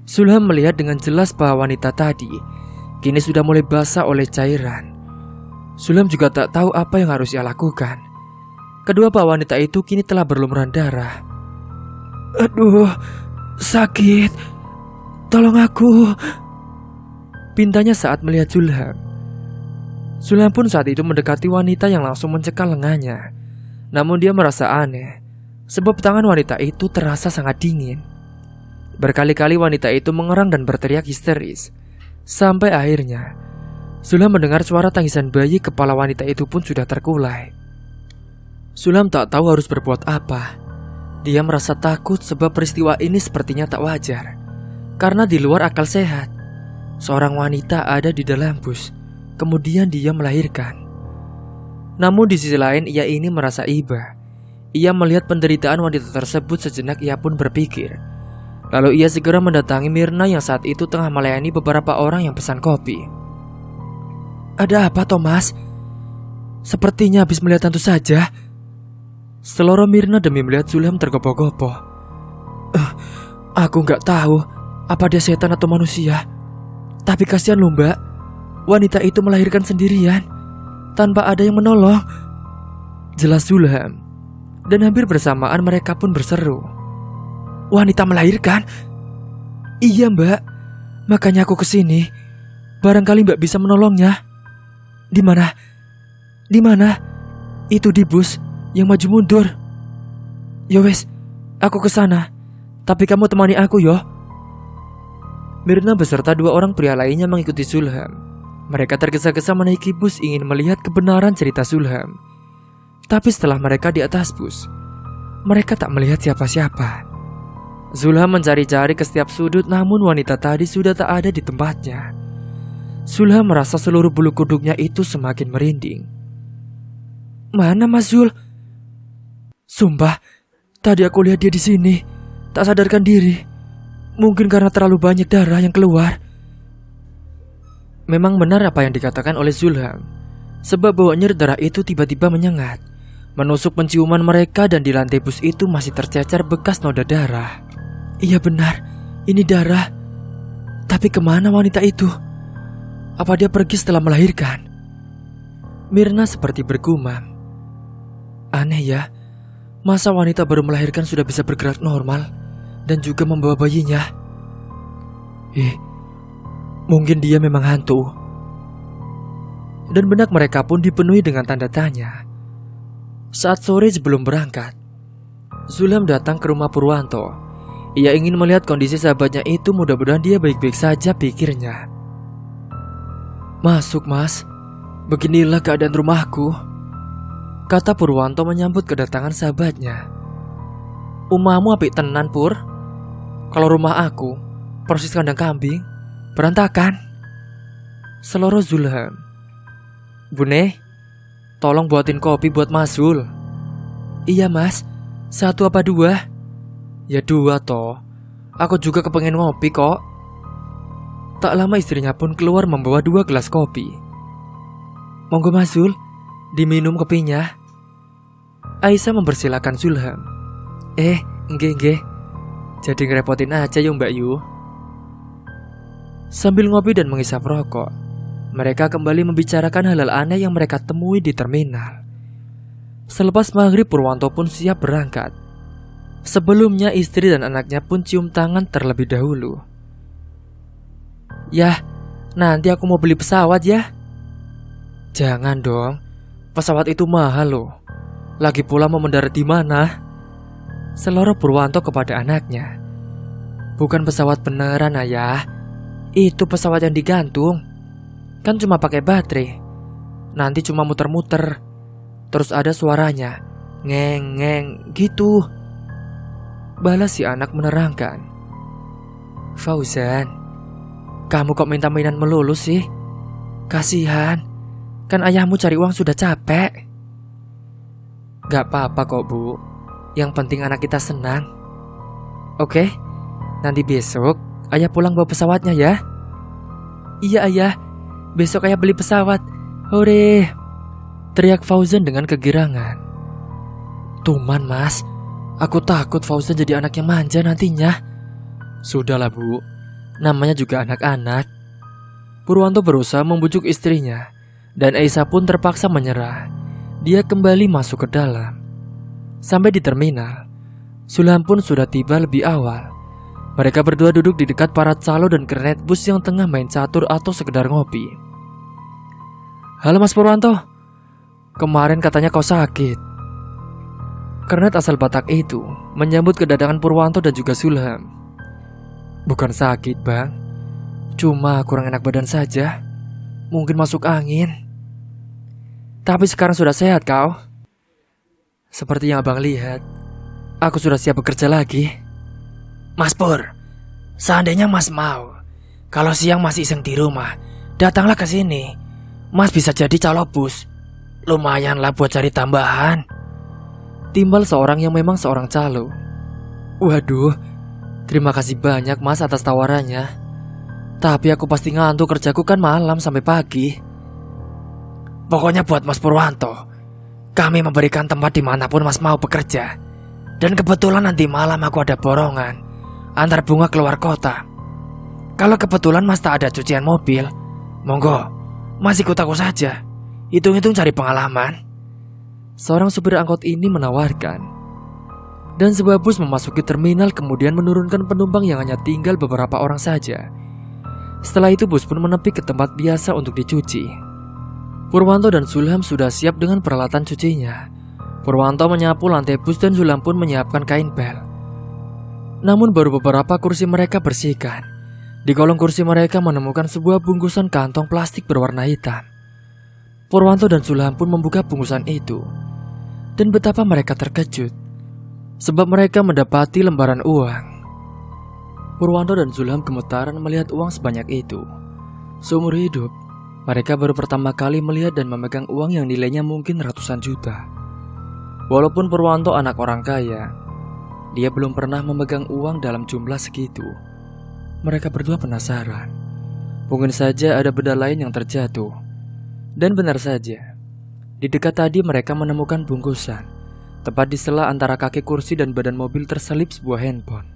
Sulham melihat dengan jelas bahwa wanita tadi kini sudah mulai basah oleh cairan. Sulham juga tak tahu apa yang harus ia lakukan. Kedua paha wanita itu kini telah berlumuran darah. Aduh, sakit. Tolong aku, pintanya saat melihat Sulham. Sulham pun saat itu mendekati wanita yang langsung mencekal lengannya. Namun dia merasa aneh, sebab tangan wanita itu terasa sangat dingin. Berkali-kali wanita itu mengerang dan berteriak histeris. Sampai akhirnya Sulham mendengar suara tangisan bayi. Kepala wanita itu pun sudah terkulai. Sulham tak tahu harus berbuat apa. Dia merasa takut sebab peristiwa ini sepertinya tak wajar. Karena di luar akal sehat, seorang wanita ada di dalam bus, kemudian dia melahirkan. Namun di sisi lain ia ini merasa iba. Ia melihat penderitaan wanita tersebut. Sejenak ia pun berpikir. Lalu ia segera mendatangi Mirna yang saat itu tengah melayani beberapa orang yang pesan kopi. Ada apa Thomas? Sepertinya habis melihat hantu saja. Seloro Mirna demi melihat Sulham tergopoh-gopoh. Aku gak tahu apa dia setan atau manusia. Tapi kasihan loh mbak, wanita itu melahirkan sendirian tanpa ada yang menolong, jelas Sulham. Dan hampir bersamaan mereka pun berseru. Wanita melahirkan? Iya mbak, makanya aku kesini. Barangkali mbak bisa menolongnya. Di mana? Di mana? Itu di bus yang maju mundur. Ya wes, aku kesana. Tapi kamu temani aku yo. Mirna beserta dua orang pria lainnya mengikuti Sulham. Mereka tergesa-gesa menaiki bus ingin melihat kebenaran cerita Sulham. Tapi setelah mereka di atas bus, mereka tak melihat siapa-siapa. Sulham mencari-cari ke setiap sudut, namun wanita tadi sudah tak ada di tempatnya. Sulham merasa seluruh bulu kuduknya itu semakin merinding. Mana Mas Zul? Sumpah, tadi aku lihat dia di sini, tak sadarkan diri. Mungkin karena terlalu banyak darah yang keluar. Memang benar apa yang dikatakan oleh Sulham, sebab bau nyeri darah itu tiba-tiba menyengat, menusuk penciuman mereka, dan di lantai bus itu masih tercecer bekas noda darah. Iya benar, ini darah. Tapi kemana wanita itu? Apa dia pergi setelah melahirkan? Mirna seperti bergumam. Aneh ya, masa wanita baru melahirkan sudah bisa bergerak normal dan juga membawa bayinya? Mungkin dia memang hantu. dan benak mereka pun dipenuhi dengan tanda tanya. Saat sore sebelum berangkat, Zulham datang ke rumah Purwanto. Ia ingin melihat kondisi sahabatnya itu, mudah-mudahan dia baik-baik saja, pikirnya. "Masuk, Mas. Beginilah keadaan rumahku," kata Purwanto menyambut kedatangan sahabatnya. "Umahmu apik tenan, Pur. Kalau rumah aku, persis kandang kambing, berantakan," seloroh Zulham. "Bune, tolong buatin kopi buat Mas Zul." "Iya, Mas. 1 apa 2? "Ya 2 toh. Aku juga kepengen ngopi kok." Tak lama istrinya pun keluar membawa 2 gelas kopi. "Monggo Mas Zul, diminum kopinya." Aisyah mempersilahkan Zulham. Nggih. Jadi ngerepotin aja ya Mbak Yu." Sambil ngopi dan menghisap rokok, mereka kembali membicarakan hal-hal aneh yang mereka temui di terminal. Selepas maghrib, Purwanto pun siap berangkat. Sebelumnya istri dan anaknya pun cium tangan terlebih dahulu. "Yah, nanti aku mau beli pesawat ya." "Jangan dong, pesawat itu mahal loh. Lagi pula mau mendarat di mana?" seloroh Purwanto kepada anaknya. "Bukan pesawat beneran, Ayah. Itu pesawat yang digantung. Kan cuma pakai baterai. Nanti cuma muter-muter. Terus ada suaranya, ngeng-ngeng gitu," balas si anak menerangkan. "Fauzan, kamu kok minta mainan melulu sih? Kasihan, kan ayahmu cari uang sudah capek." "Gak apa-apa kok Bu, yang penting anak kita senang." "Oke, nanti besok ayah pulang bawa pesawatnya ya." "Iya Ayah, besok ayah beli pesawat. Hore!" teriak Fauzan dengan kegirangan. "Tuman Mas, aku takut Fauzan jadi anak yang manja nantinya." "Sudahlah Bu, namanya juga anak-anak." Purwanto berusaha membujuk istrinya, dan Aisyah pun terpaksa menyerah. Dia kembali masuk ke dalam. Sampai di terminal, Zulham pun sudah tiba lebih awal. Mereka berdua duduk di dekat para calo dan kernet bus yang tengah main catur atau sekedar ngopi. "Halo Mas Purwanto, kemarin katanya kau sakit." Kernet asal Batak itu menyambut kedatangan Purwanto dan juga Zulham. "Bukan sakit Bang, cuma kurang enak badan saja. Mungkin masuk angin. Tapi sekarang sudah sehat kau." "Seperti yang Abang lihat, aku sudah siap bekerja lagi."
"Mas Pur, seandainya Mas mau, kalau siang masih iseng di rumah, datanglah ke sini. Mas bisa jadi calo bus. Lumayanlah buat cari tambahan,"
timbal seorang yang memang seorang calo. "Waduh, terima kasih banyak Mas atas tawarannya. Tapi aku pasti ngantuk, kerjaku kan malam sampai pagi."
"Pokoknya buat Mas Purwanto, kami memberikan tempat dimanapun Mas mau bekerja. Dan kebetulan nanti malam aku ada borongan antar bunga keluar kota. Kalau kebetulan Mas tak ada cucian mobil, monggo Mas ikut aku saja. Hitung-hitung cari pengalaman,"
seorang supir angkot ini menawarkan. Dan sebuah bus memasuki terminal kemudian menurunkan penumpang yang hanya tinggal beberapa orang saja. Setelah itu bus pun menepi ke tempat biasa untuk dicuci. Purwanto dan Zulham sudah siap dengan peralatan cucinya. Purwanto menyapu lantai bus dan Zulham pun menyiapkan kain pel. Namun baru beberapa kursi mereka bersihkan, di kolong kursi mereka menemukan sebuah bungkusan kantong plastik berwarna hitam. Purwanto dan Zulham pun membuka bungkusan itu. Dan betapa mereka terkejut, sebab mereka mendapati lembaran uang. Purwanto dan Zulham gemetaran melihat uang sebanyak itu. Seumur hidup, mereka baru pertama kali melihat dan memegang uang yang nilainya mungkin ratusan juta. Walaupun Purwanto anak orang kaya, dia belum pernah memegang uang dalam jumlah segitu. Mereka berdua penasaran. Mungkin saja ada benda lain yang terjatuh. Dan benar saja, di dekat tadi mereka menemukan bungkusan. Tepat di sela antara kaki kursi dan badan mobil terselip sebuah handphone.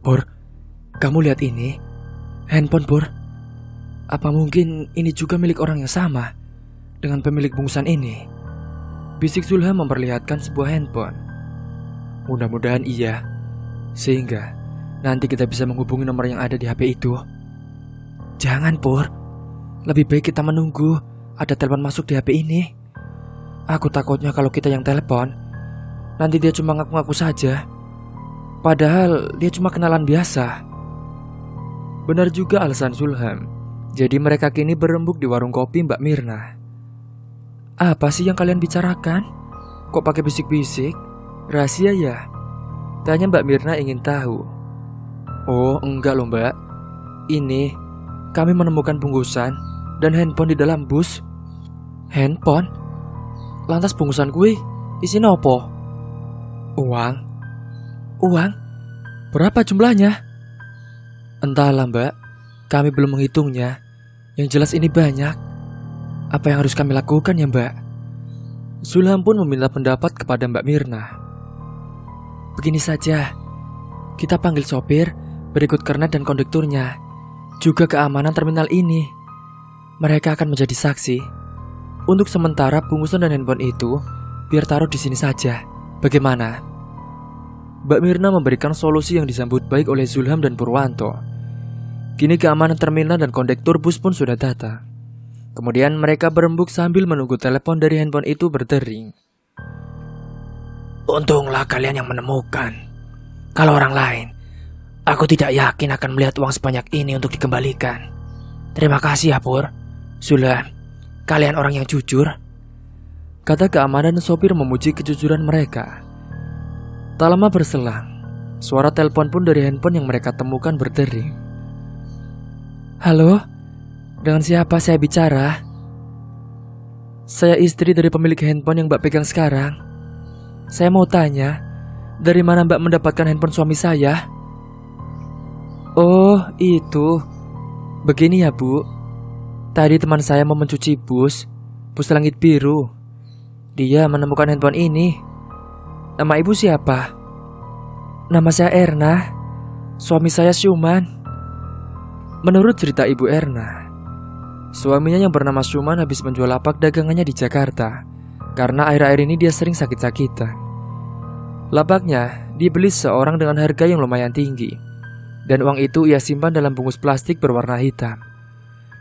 "Pur, kamu lihat ini? Handphone Pur. Apa mungkin ini juga milik orang yang sama dengan pemilik bungkusan ini?" bisik Zulham memperlihatkan sebuah handphone. "Mudah-mudahan iya, sehingga nanti kita bisa menghubungi nomor yang ada di HP itu." "Jangan Pur, lebih baik kita menunggu ada telepon masuk di HP ini. Aku takutnya kalau kita yang telepon, nanti dia cuma ngaku-ngaku saja. Padahal dia cuma kenalan biasa. Benar juga alasan Zulham. Jadi mereka kini berembuk di warung kopi Mbak Mirna. Apa sih yang kalian bicarakan? Kok pakai bisik-bisik? Rahasia ya? Tanya Mbak Mirna ingin tahu. Oh enggak loh Mbak. Ini kami menemukan bungkusan dan handphone di dalam bus. Handphone? Lantas bungkusan kue isinya apa? Uang? Uang? Berapa jumlahnya? Entahlah Mbak, kami belum menghitungnya. Yang jelas ini banyak. Apa yang harus kami lakukan ya Mbak? Zulham pun meminta pendapat kepada Mbak Mirna. Begini saja, kita panggil sopir, berikut kernet dan kondekturnya, juga keamanan terminal ini. Mereka akan menjadi saksi. Untuk sementara bungkusan dan handphone itu biar taruh di sini saja. Bagaimana? Mbak Mirna memberikan solusi yang disambut baik oleh Zulham dan Purwanto. Kini keamanan terminal dan kondektur bus pun sudah datang. Kemudian mereka berembuk sambil menunggu telepon dari handphone itu berdering.
Untunglah kalian yang menemukan. Kalau orang lain, aku tidak yakin akan melihat uang sebanyak ini untuk dikembalikan. Terima kasih ya Pur. Zulham, kalian orang yang jujur.
Kata keamanan dan sopir memuji kejujuran mereka. Tak lama berselang, suara telepon pun dari handphone yang mereka temukan berdering. Halo, dengan siapa saya bicara? Saya istri dari pemilik handphone yang Mbak pegang sekarang. Saya mau tanya, dari mana Mbak mendapatkan handphone suami saya? Oh, itu. Begini ya, Bu. Tadi teman saya mau mencuci bus langit biru. Dia menemukan handphone ini. Nama ibu siapa? Nama saya Erna. Suami saya Syuman. Menurut cerita Ibu Erna, suaminya yang bernama Syuman habis menjual lapak dagangannya di Jakarta karena akhir-akhir ini dia sering sakit-sakitan. Lapaknya dibeli seorang dengan harga yang lumayan tinggi, dan uang itu ia simpan dalam bungkus plastik berwarna hitam,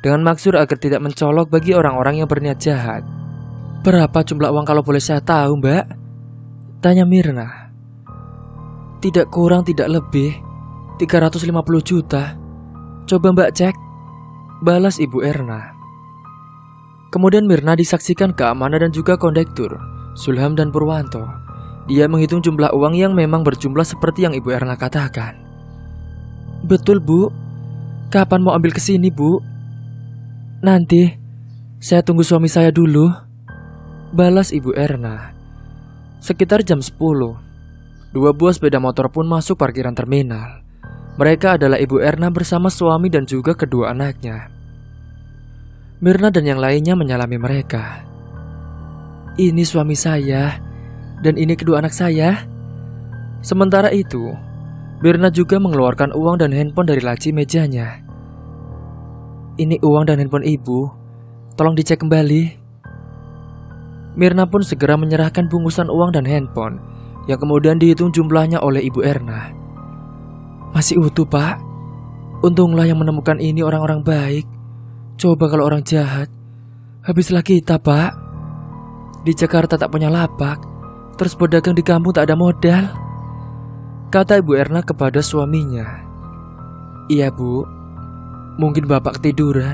dengan maksud agar tidak mencolok bagi orang-orang yang berniat jahat. Berapa jumlah uang kalau boleh saya tahu, Mbak? Tanya Mirna. Tidak kurang tidak lebih 350 juta. Coba Mbak cek, balas Ibu Erna. Kemudian Mirna disaksikan keamanan dan juga kondektur, Zulham dan Purwanto. Dia menghitung jumlah uang yang memang berjumlah seperti yang Ibu Erna katakan. Betul Bu, kapan mau ambil ke sini Bu? Nanti, saya tunggu suami saya dulu, balas Ibu Erna. Sekitar jam 10, dua buah sepeda motor pun masuk parkiran terminal. Mereka adalah Ibu Erna bersama suami dan juga kedua anaknya. Mirna dan yang lainnya menyalami mereka. Ini suami saya, dan ini kedua anak saya. Sementara itu, Mirna juga mengeluarkan uang dan handphone dari laci mejanya. Ini uang dan handphone ibu, tolong dicek kembali. Mirna pun segera menyerahkan bungkusan uang dan handphone, yang kemudian dihitung jumlahnya oleh Ibu Erna. Masih utuh Pak. Untunglah yang menemukan ini orang-orang baik. Coba kalau orang jahat, habislah kita Pak. Di Jakarta tak punya lapak, terus berdagang di kampung tak ada modal, kata Ibu Erna kepada suaminya. Iya Bu, mungkin Bapak ketiduran.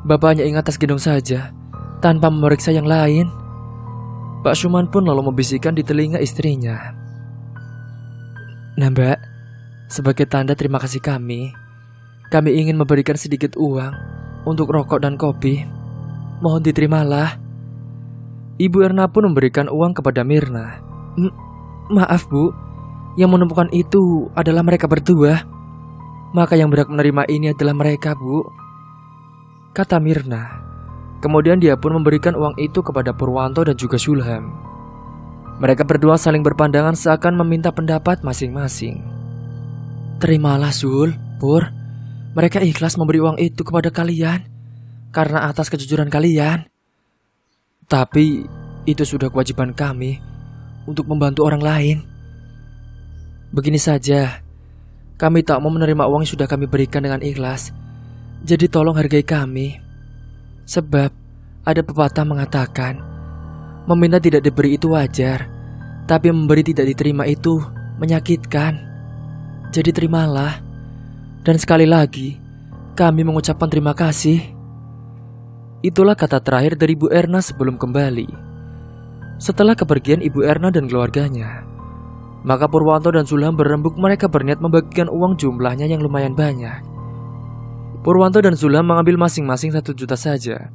Bapaknya ingat tas gendong saja, tanpa memeriksa yang lain. Pak Syuman pun lalu membisikkan di telinga istrinya. Nah Mbak, sebagai tanda terima kasih kami ingin memberikan sedikit uang untuk rokok dan kopi. Mohon diterimalah. Ibu Erna pun memberikan uang kepada Mirna. Maaf Bu, yang menemukan itu adalah mereka berdua. Maka yang berhak menerima ini adalah mereka Bu, kata Mirna. Kemudian dia pun memberikan uang itu kepada Purwanto dan juga Zulham. Mereka berdua saling berpandangan seakan meminta pendapat masing-masing. Terimalah Zul, Pur. Mereka ikhlas memberi uang itu kepada kalian karena atas kejujuran kalian. Tapi itu sudah kewajiban kami untuk membantu orang lain. Begini saja, kami tak mau menerima uang yang sudah kami berikan dengan ikhlas. Jadi tolong hargai kami. Sebab Ada pepatah mengatakan, meminta tidak diberi itu wajar, tapi memberi tidak diterima itu menyakitkan. Jadi terimalah. Dan sekali lagi, kami mengucapkan terima kasih. Itulah kata terakhir dari Bu Erna sebelum kembali. Setelah kepergian Ibu Erna dan keluarganya, maka Purwanto dan Zulham berembuk mereka berniat membagikan uang jumlahnya yang lumayan banyak. Purwanto dan Zulham mengambil masing-masing 1 juta saja.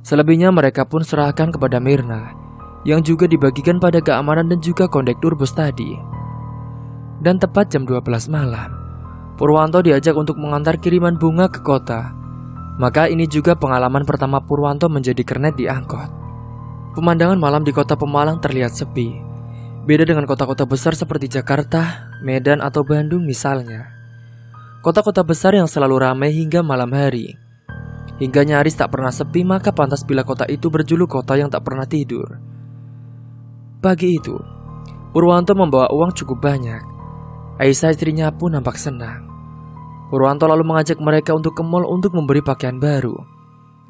Selebihnya mereka pun serahkan kepada Mirna, yang juga dibagikan pada keamanan dan juga kondektur bus tadi. Dan tepat jam 12 malam, Purwanto diajak untuk mengantar kiriman bunga ke kota. Maka ini juga pengalaman pertama Purwanto menjadi kernet di angkot. Pemandangan malam di kota Pemalang terlihat sepi. Beda dengan kota-kota besar seperti Jakarta, Medan, atau Bandung misalnya. Kota-kota besar yang selalu ramai hingga malam hari. Hingga nyaris tak pernah sepi, maka pantas bila kota itu berjuluk kota yang tak pernah tidur. Pagi itu, Purwanto membawa uang cukup banyak. Aisyah istrinya pun nampak senang. Purwanto lalu mengajak mereka untuk ke mall untuk memberi pakaian baru.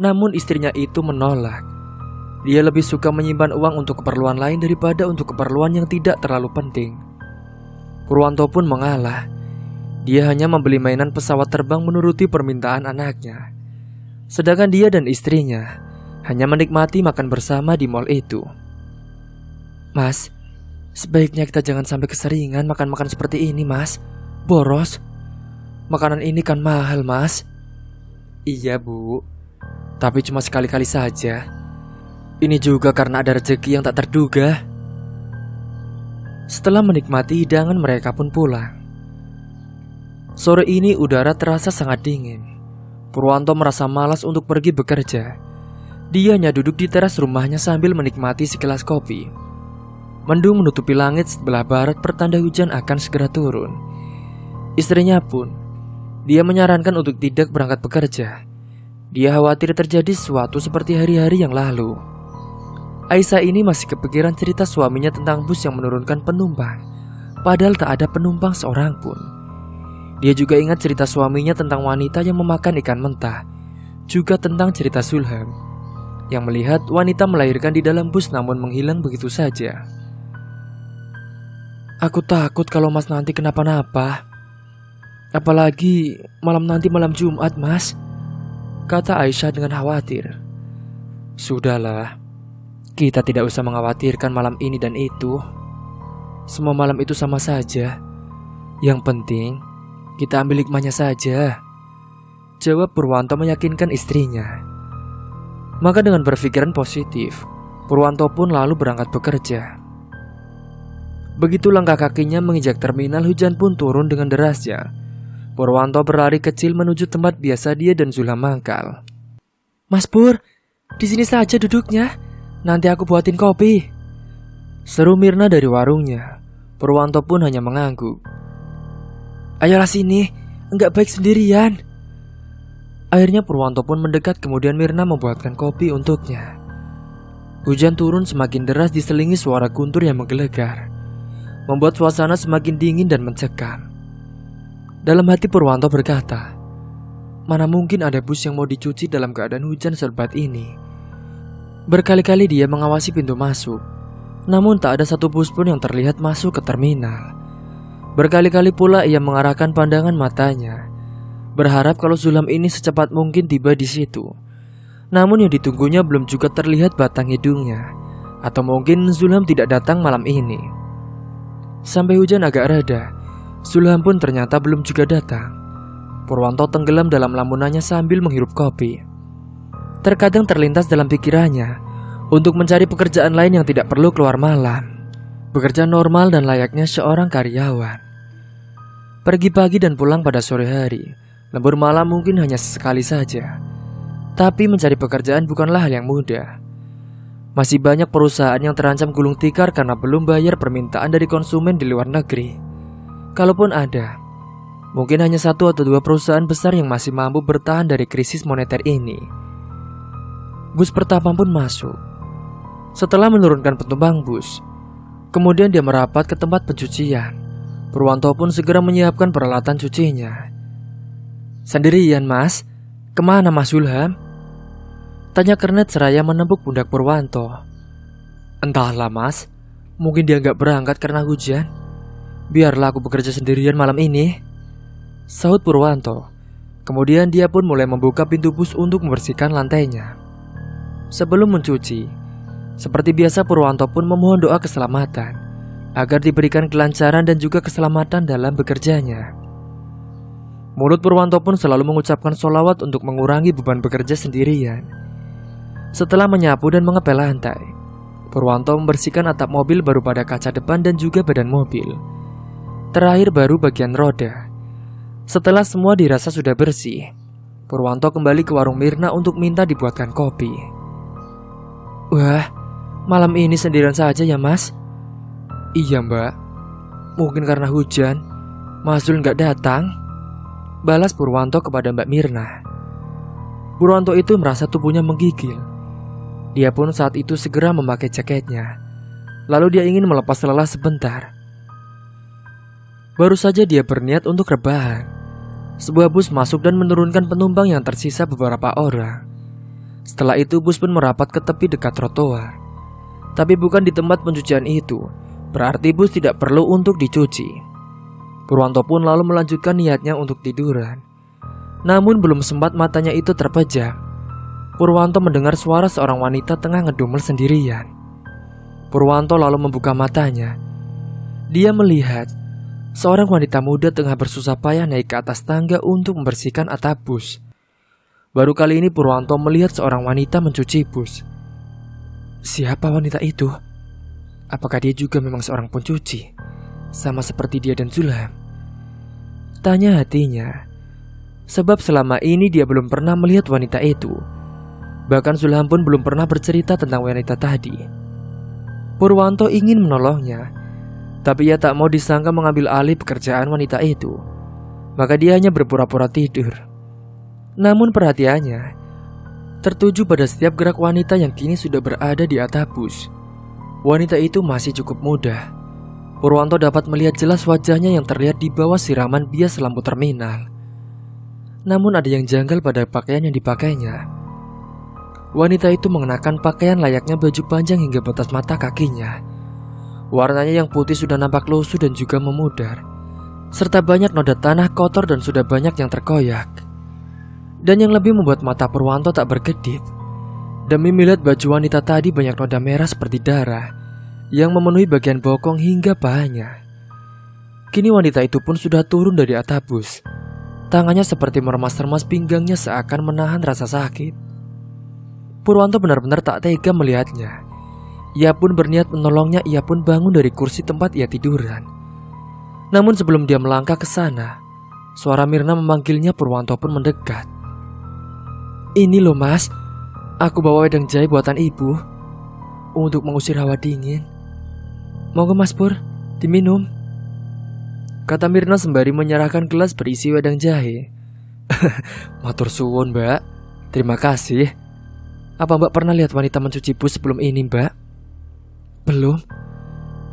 Namun istrinya itu menolak. Dia lebih suka menyimpan uang untuk keperluan lain daripada untuk keperluan yang tidak terlalu penting. Purwanto pun mengalah. Dia hanya membeli mainan pesawat terbang menuruti permintaan anaknya. Sedangkan dia dan istrinya hanya menikmati makan bersama di mall itu. Mas, sebaiknya kita jangan sampai keseringan makan-makan seperti ini, Mas. Boros. Makanan ini kan mahal, Mas. Iya, Bu. Tapi cuma sekali-kali saja. Ini juga karena ada rezeki yang tak terduga. Setelah menikmati hidangan, mereka pun pulang. Sore ini udara terasa sangat dingin. Purwanto merasa malas untuk pergi bekerja. Dia hanya duduk di teras rumahnya sambil menikmati segelas kopi. Mendung menutupi langit sebelah barat, pertanda hujan akan segera turun. Istrinya pun, dia menyarankan untuk tidak berangkat bekerja. Dia khawatir terjadi sesuatu seperti hari-hari yang lalu. Aisyah ini masih kepikiran cerita suaminya tentang bus yang menurunkan penumpang, padahal tak ada penumpang seorang pun. Dia juga ingat cerita suaminya tentang wanita yang memakan ikan mentah, juga tentang cerita Zulham yang melihat wanita melahirkan di dalam bus namun menghilang begitu saja. Aku takut kalau Mas nanti kenapa-napa. Apalagi malam Jumat, Mas, kata Aisyah dengan khawatir. Sudahlah, kita tidak usah mengkhawatirkan malam ini dan itu. Semua malam itu sama saja. Yang penting kita ambil hikmahnya saja, jawab Purwanto meyakinkan istrinya. Maka dengan berpikiran positif, Purwanto pun lalu berangkat bekerja. Begitu langkah kakinya menginjak terminal, hujan pun turun dengan derasnya. Purwanto berlari kecil menuju tempat biasa dia dan Zulham mangkal. Mas Pur, di sini saja duduknya. Nanti aku buatin kopi, seru Mirna dari warungnya. Purwanto pun hanya mengangguk. Ayolah sini, enggak baik sendirian. Akhirnya Purwanto pun mendekat, kemudian Mirna membuatkan kopi untuknya. Hujan turun semakin deras diselingi suara guntur yang menggelegar, membuat suasana semakin dingin dan mencekam. Dalam hati Purwanto berkata, mana mungkin ada bus yang mau dicuci dalam keadaan hujan selebat ini. Berkali-kali dia mengawasi pintu masuk, namun tak ada satu bus pun yang terlihat masuk ke terminal. Berkali-kali pula ia mengarahkan pandangan matanya, berharap kalau Zulham ini secepat mungkin tiba di situ. Namun yang ditunggunya belum juga terlihat batang hidungnya, atau mungkin Zulham tidak datang malam ini. Sampai hujan agak reda, Zulham pun ternyata belum juga datang. Purwanto tenggelam dalam lamunannya sambil menghirup kopi. Terkadang terlintas dalam pikirannya untuk mencari pekerjaan lain yang tidak perlu keluar malam, bekerja normal dan layaknya seorang karyawan. Pergi pagi dan pulang pada sore hari, lembur malam mungkin hanya sesekali saja. Tapi mencari pekerjaan bukanlah hal yang mudah. Masih banyak perusahaan yang terancam gulung tikar karena belum bayar permintaan dari konsumen di luar negeri. Kalaupun ada, mungkin hanya 1 atau 2 perusahaan besar yang masih mampu bertahan dari krisis moneter ini. Bus pertama pun masuk. Setelah menurunkan penumpang bus, kemudian dia merapat ke tempat pencucian. Purwanto pun segera menyiapkan peralatan cucinya. Sendirian, Mas? Kemana Mas Zulham? Tanya kernet seraya menepuk pundak Purwanto. Entahlah mas, mungkin dia nggak berangkat karena hujan. Biarlah aku bekerja sendirian malam ini, sahut Purwanto. Kemudian dia pun mulai membuka pintu bus untuk membersihkan lantainya. Sebelum mencuci, seperti biasa Purwanto pun memohon doa keselamatan agar diberikan kelancaran dan juga keselamatan dalam bekerjanya. Mulut Purwanto pun selalu mengucapkan sholawat untuk mengurangi beban bekerja sendirian. Setelah menyapu dan mengepel lantai, Purwanto membersihkan atap mobil baru pada kaca depan dan juga badan mobil. Terakhir baru bagian roda. Setelah semua dirasa sudah bersih, Purwanto kembali ke warung Mirna untuk minta dibuatkan kopi. Wah, malam ini sendirian saja ya mas? Iya mbak, mungkin karena hujan, Mas Zul nggak datang, balas Purwanto kepada Mbak Mirna. Purwanto itu merasa tubuhnya menggigil. Dia pun saat itu segera memakai jaketnya. Lalu dia ingin melepas lelah sebentar. Baru saja dia berniat untuk rebahan, sebuah bus masuk dan menurunkan penumpang yang tersisa beberapa orang. Setelah itu bus pun merapat ke tepi dekat trotoar. Tapi bukan di tempat pencucian itu, berarti bus tidak perlu untuk dicuci. Purwanto pun lalu melanjutkan niatnya untuk tiduran. Namun belum sempat matanya itu terpejam, Purwanto mendengar suara seorang wanita tengah ngedumel sendirian. Purwanto lalu membuka matanya. Dia melihat seorang wanita muda tengah bersusah payah naik ke atas tangga untuk membersihkan atap bus. Baru kali ini Purwanto melihat seorang wanita mencuci bus. Siapa wanita itu? Apakah dia juga memang seorang pencuci, sama seperti dia dan Zulham? Tanya hatinya. Sebab selama ini dia belum pernah melihat wanita itu. Bahkan Zulham pun belum pernah bercerita tentang wanita tadi. Purwanto ingin menolongnya, tapi ia tak mau disangka mengambil alih pekerjaan wanita itu. Maka dia hanya berpura-pura tidur. Namun perhatiannya tertuju pada setiap gerak wanita yang kini sudah berada di atap bus. Wanita itu masih cukup muda. Purwanto dapat melihat jelas wajahnya yang terlihat di bawah siraman bias lampu terminal. Namun ada yang janggal pada pakaian yang dipakainya. Wanita itu mengenakan pakaian layaknya baju panjang hingga batas mata kakinya. Warnanya yang putih sudah nampak lusuh dan juga memudar, serta banyak noda tanah kotor dan sudah banyak yang terkoyak. Dan yang lebih membuat mata Purwanto tak berkedip, demi melihat baju wanita tadi banyak noda merah seperti darah yang memenuhi bagian bokong hingga pahanya. Kini wanita itu pun sudah turun dari atap bus. Tangannya seperti meremas-remas pinggangnya seakan menahan rasa sakit. Purwanto benar-benar tak tega melihatnya. Ia pun berniat menolongnya. Ia pun bangun dari kursi tempat ia tiduran. Namun sebelum dia melangkah ke sana, suara Mirna memanggilnya. Purwanto pun mendekat. Ini loh mas, aku bawa wedang jahe buatan ibu untuk mengusir hawa dingin. Monggo mas Pur, diminum, kata Mirna sembari menyerahkan gelas berisi wedang jahe. Matur suwun mbak, terima kasih. Apa mbak pernah lihat wanita mencuci bus sebelum ini mbak? Belum.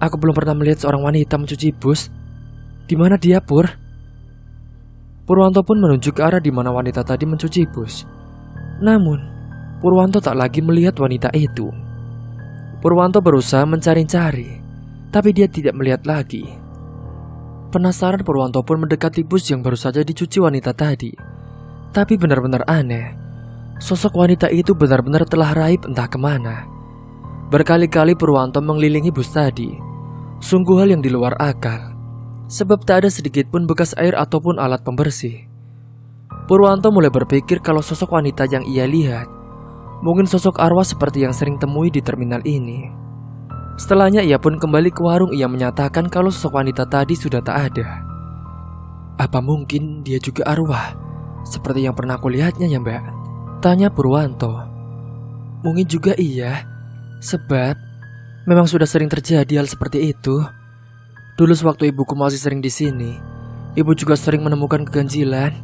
Aku belum pernah melihat seorang wanita mencuci bus. Di mana dia Pur? Purwanto pun menunjuk ke arah di mana wanita tadi mencuci bus. Namun Purwanto tak lagi melihat wanita itu. Purwanto berusaha mencari-cari, tapi dia tidak melihat lagi. Penasaran Purwanto pun mendekati bus yang baru saja dicuci wanita tadi. Tapi benar-benar aneh. Sosok wanita itu benar-benar telah raib entah kemana. Berkali-kali Purwanto mengelilingi bus tadi. Sungguh hal yang di luar akal, sebab tak ada sedikit pun bekas air ataupun alat pembersih. Purwanto mulai berpikir kalau sosok wanita yang ia lihat mungkin sosok arwah seperti yang sering temui di terminal ini. Setelahnya ia pun kembali ke warung. Ia menyatakan kalau sosok wanita tadi sudah tak ada. Apa mungkin dia juga arwah seperti yang pernah aku lihatnya ya mbak? Tanya Purwanto. Mungkin juga iya, sebab memang sudah sering terjadi hal seperti itu. Dulu sewaktu ibuku masih sering di sini, ibu juga sering menemukan keganjilan.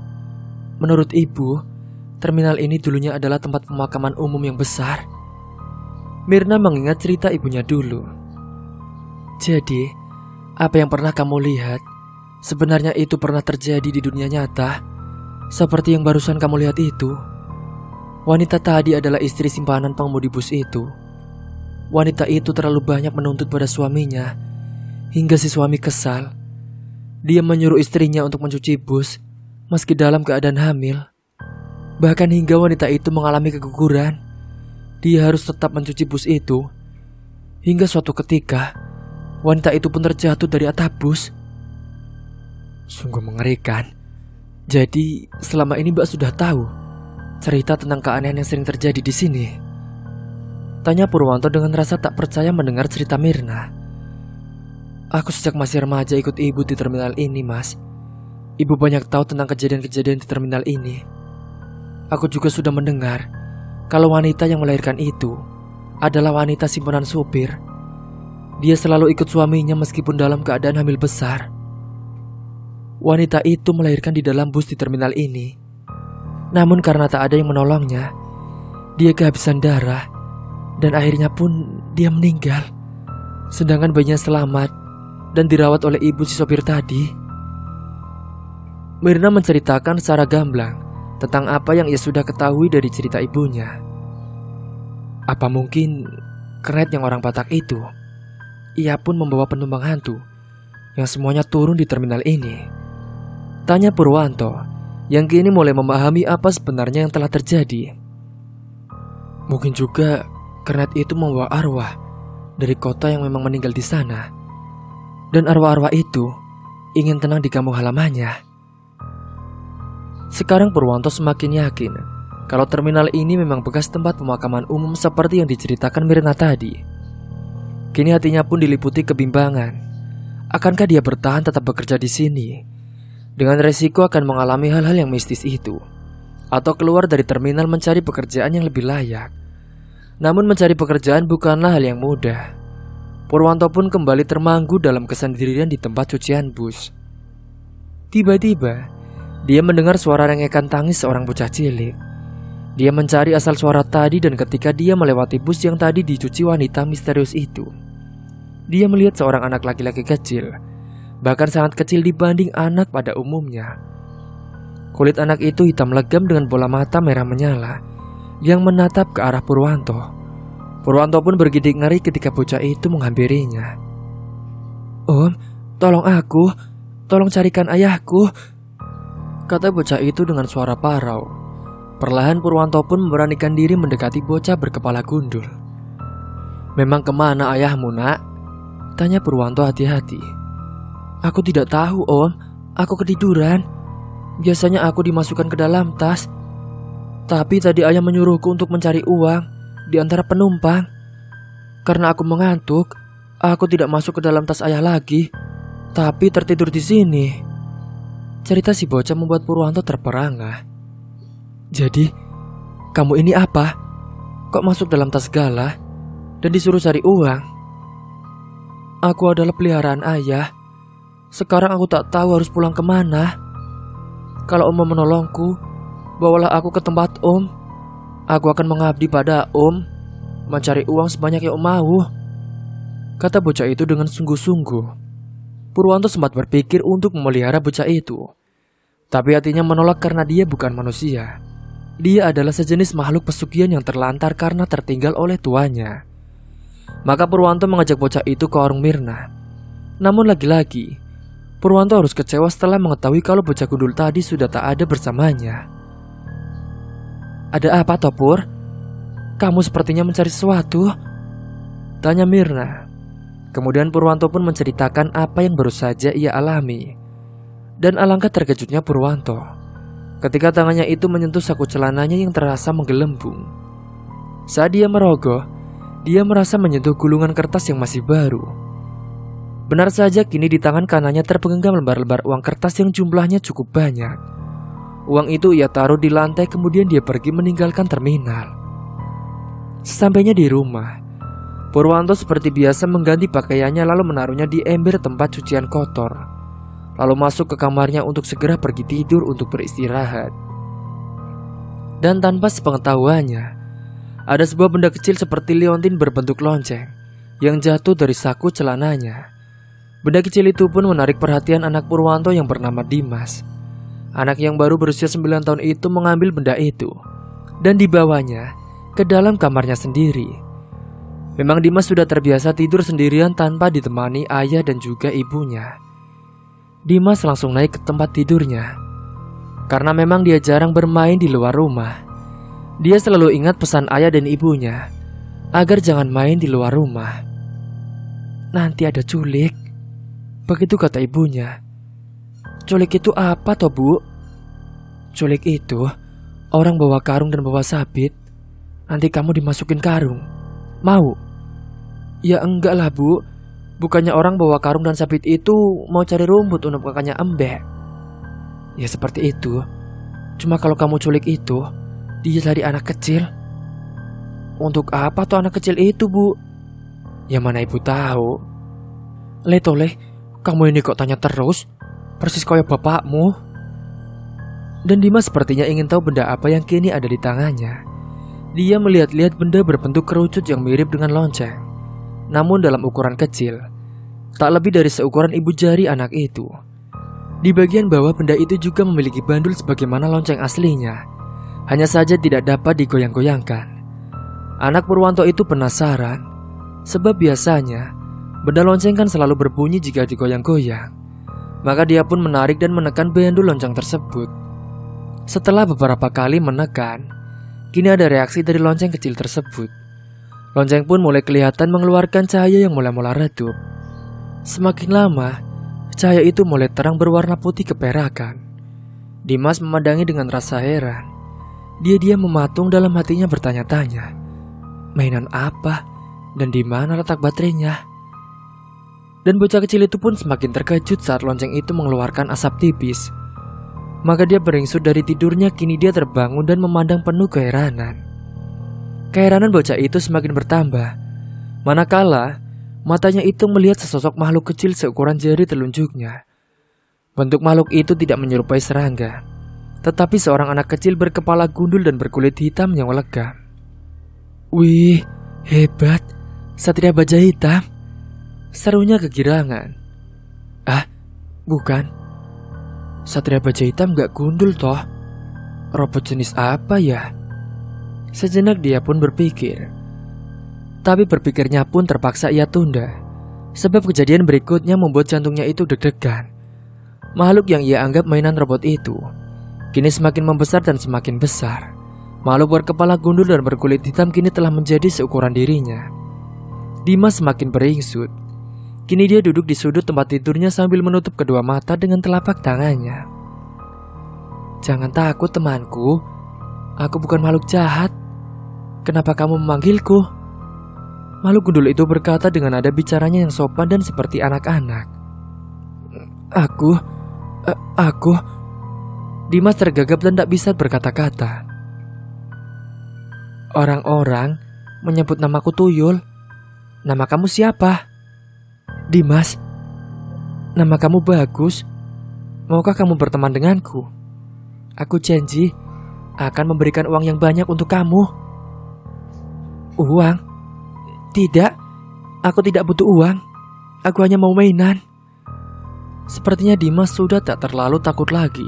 Menurut ibu, terminal ini dulunya adalah tempat pemakaman umum yang besar. Mirna mengingat cerita ibunya dulu. Jadi, apa yang pernah kamu lihat, sebenarnya itu pernah terjadi di dunia nyata, seperti yang barusan kamu lihat itu. Wanita tadi adalah istri simpanan pengemudi bus itu. Wanita itu terlalu banyak menuntut pada suaminya, hingga si suami kesal. Dia menyuruh istrinya untuk mencuci bus, meski dalam keadaan hamil. Bahkan hingga wanita itu mengalami keguguran, dia harus tetap mencuci bus itu. Hingga suatu ketika, wanita itu pun terjatuh dari atap bus. Sungguh mengerikan. Jadi, selama ini Mbak sudah tahu cerita tentang keanehan yang sering terjadi di sini? Tanya Purwanto dengan rasa tak percaya mendengar cerita Mirna. Aku sejak masih remaja ikut ibu di terminal ini, Mas. Ibu banyak tahu tentang kejadian-kejadian di terminal ini. Aku juga sudah mendengar kalau wanita yang melahirkan itu adalah wanita simpanan supir. Dia selalu ikut suaminya meskipun dalam keadaan hamil besar. Wanita itu melahirkan di dalam bus di terminal ini. Namun karena tak ada yang menolongnya, dia kehabisan darah dan akhirnya pun dia meninggal. Sedangkan bayinya selamat dan dirawat oleh ibu si sopir tadi. Mirna menceritakan secara gamblang tentang apa yang ia sudah ketahui dari cerita ibunya. Apa mungkin keret yang orang Batak itu, ia pun membawa penumpang hantu yang semuanya turun di terminal ini? Tanya Purwanto, yang kini mulai memahami apa sebenarnya yang telah terjadi. Mungkin juga keret itu membawa arwah dari kota yang memang meninggal di sana. Dan arwah-arwah itu ingin tenang di kampung halamannya. Sekarang Purwanto semakin yakin kalau terminal ini memang bekas tempat pemakaman umum seperti yang diceritakan Mirna tadi. Kini hatinya pun diliputi kebimbangan. Akankah dia bertahan tetap bekerja di sini dengan resiko akan mengalami hal-hal yang mistis itu, atau keluar dari terminal mencari pekerjaan yang lebih layak? Namun mencari pekerjaan bukanlah hal yang mudah. Purwanto pun kembali termanggu dalam kesendirian di tempat cucian bus. Tiba-tiba, dia mendengar suara rengekan tangis seorang bocah cilik. Dia mencari asal suara tadi dan ketika dia melewati bus yang tadi dicuci wanita misterius itu, dia melihat seorang anak laki-laki kecil, bahkan sangat kecil dibanding anak pada umumnya. Kulit anak itu hitam legam dengan bola mata merah menyala yang menatap ke arah Purwanto. Purwanto pun bergidik ngeri ketika bocah itu menghampirinya. Om, tolong aku, tolong carikan ayahku, kata bocah itu dengan suara parau. Perlahan Purwanto pun memberanikan diri mendekati bocah berkepala gundul. Memang kemana ayahmu, nak? Tanya Purwanto hati-hati. Aku tidak tahu, Om. Aku ketiduran. Biasanya aku dimasukkan ke dalam tas. Tapi tadi ayah menyuruhku untuk mencari uang di antara penumpang. Karena aku mengantuk, aku tidak masuk ke dalam tas ayah lagi, tapi tertidur di sini. Cerita si bocah membuat Purwanto terperangah. Jadi, kamu ini apa? Kok masuk dalam tas segala dan disuruh cari uang? Aku adalah peliharaan ayah. Sekarang aku tak tahu harus pulang kemana. Kalau Om mau menolongku, bawalah aku ke tempat Om. Aku akan mengabdi pada Om, mencari uang sebanyak yang Om mau, kata bocah itu dengan sungguh-sungguh. Purwanto sempat berpikir untuk memelihara bocah itu, tapi hatinya menolak karena dia bukan manusia. Dia adalah sejenis makhluk pesugihan yang terlantar karena tertinggal oleh tuannya. Maka Purwanto mengajak bocah itu ke warung Mirna. Namun lagi-lagi Purwanto harus kecewa setelah mengetahui kalau bocah gundul tadi sudah tak ada bersamanya. Ada apa, Topur? Kamu sepertinya mencari sesuatu, tanya Mirna. Kemudian Purwanto pun menceritakan apa yang baru saja ia alami. Dan alangkah terkejutnya Purwanto ketika tangannya itu menyentuh saku celananya yang terasa menggelembung. Saat dia merogoh, dia merasa menyentuh gulungan kertas yang masih baru. Benar saja kini di tangan kanannya terpenggenggam lembar-lembar uang kertas yang jumlahnya cukup banyak. Uang itu ia taruh di lantai kemudian dia pergi meninggalkan terminal. Sesampainya di rumah, Purwanto seperti biasa mengganti pakaiannya lalu menaruhnya di ember tempat cucian kotor. Lalu masuk ke kamarnya untuk segera pergi tidur untuk beristirahat. Dan tanpa sepengetahuannya, ada sebuah benda kecil seperti liontin berbentuk lonceng yang jatuh dari saku celananya. Benda kecil itu pun menarik perhatian anak Purwanto yang bernama Dimas. Anak yang baru berusia 9 tahun itu mengambil benda itu. dan dibawanya ke dalam kamarnya sendiri. Memang Dimas sudah terbiasa tidur sendirian tanpa ditemani ayah dan juga ibunya. Dimas langsung naik ke tempat tidurnya. Karena memang dia jarang bermain di luar rumah. Dia selalu ingat pesan ayah dan ibunya agar jangan main di luar rumah. Nanti ada culik, begitu kata ibunya. Culik itu apa toh, Bu? Culik itu orang bawa karung dan bawa sabit. Nanti kamu dimasukin karung. Mau? Ya enggak lah, Bu. Bukannya orang bawa karung dan sabit itu mau cari rumput untuk kakaknya embek. Ya seperti itu. Cuma kalau kamu culik itu, dia dari anak kecil. Untuk apa tuh anak kecil itu, Bu? Ya mana ibu tahu. Letole, kamu ini kok tanya terus? Persis kayak bapakmu. Dan Dimas sepertinya ingin tahu benda apa yang kini ada di tangannya. Dia melihat-lihat benda berbentuk kerucut yang mirip dengan lonceng, namun dalam ukuran kecil, tak lebih dari seukuran ibu jari anak itu. Di bagian bawah benda itu juga memiliki bandul sebagaimana lonceng aslinya, hanya saja tidak dapat digoyang-goyangkan. Anak Purwanto itu penasaran, sebab biasanya benda lonceng kan selalu berbunyi jika digoyang-goyang. Maka dia pun menarik dan menekan bandul lonceng tersebut. Setelah beberapa kali menekan, kini ada reaksi dari lonceng kecil tersebut. Lonceng pun mulai kelihatan mengeluarkan cahaya yang mulai redup. Semakin lama, cahaya itu mulai terang berwarna putih keperakan. Dimas memandangi dengan rasa heran. Dia mematung dalam hatinya bertanya-tanya, mainan apa dan di mana letak baterainya? Dan bocah kecil itu pun semakin terkejut saat lonceng itu mengeluarkan asap tipis. Maka dia beringsut dari tidurnya. Kini dia terbangun dan memandang penuh keheranan. Keheranan bocah itu semakin bertambah, manakala matanya itu melihat sesosok makhluk kecil seukuran jari telunjuknya. Bentuk makhluk itu tidak menyerupai serangga, tetapi seorang anak kecil berkepala gundul dan berkulit hitam yang legam. Wih, hebat, Satria Baja Hitam, serunya kegirangan. Ah, bukan, Satria Baja Hitam gak gundul toh. Robot jenis apa ya? Sejenak dia pun berpikir. Tapi berpikirnya pun terpaksa ia tunda, sebab kejadian berikutnya membuat jantungnya itu deg-degan. Makhluk yang ia anggap mainan robot itu kini semakin membesar dan semakin besar. Makhluk berkepala gundul dan berkulit hitam kini telah menjadi seukuran dirinya. Dimas semakin beringsut. Kini dia duduk di sudut tempat tidurnya sambil menutup kedua mata dengan telapak tangannya. Jangan takut temanku, aku bukan makhluk jahat. Kenapa kamu memanggilku? Makhluk gundul itu berkata dengan nada bicaranya yang sopan dan seperti anak-anak. Aku... Dimas tergagap dan tak bisa berkata-kata. Orang-orang menyebut namaku Tuyul. Nama kamu siapa? Dimas. Nama kamu bagus. Maukah kamu berteman denganku? Aku janji akan memberikan uang yang banyak untuk kamu. Uang? Tidak, aku tidak butuh uang. Aku hanya mau mainan. Sepertinya Dimas sudah tak terlalu takut lagi.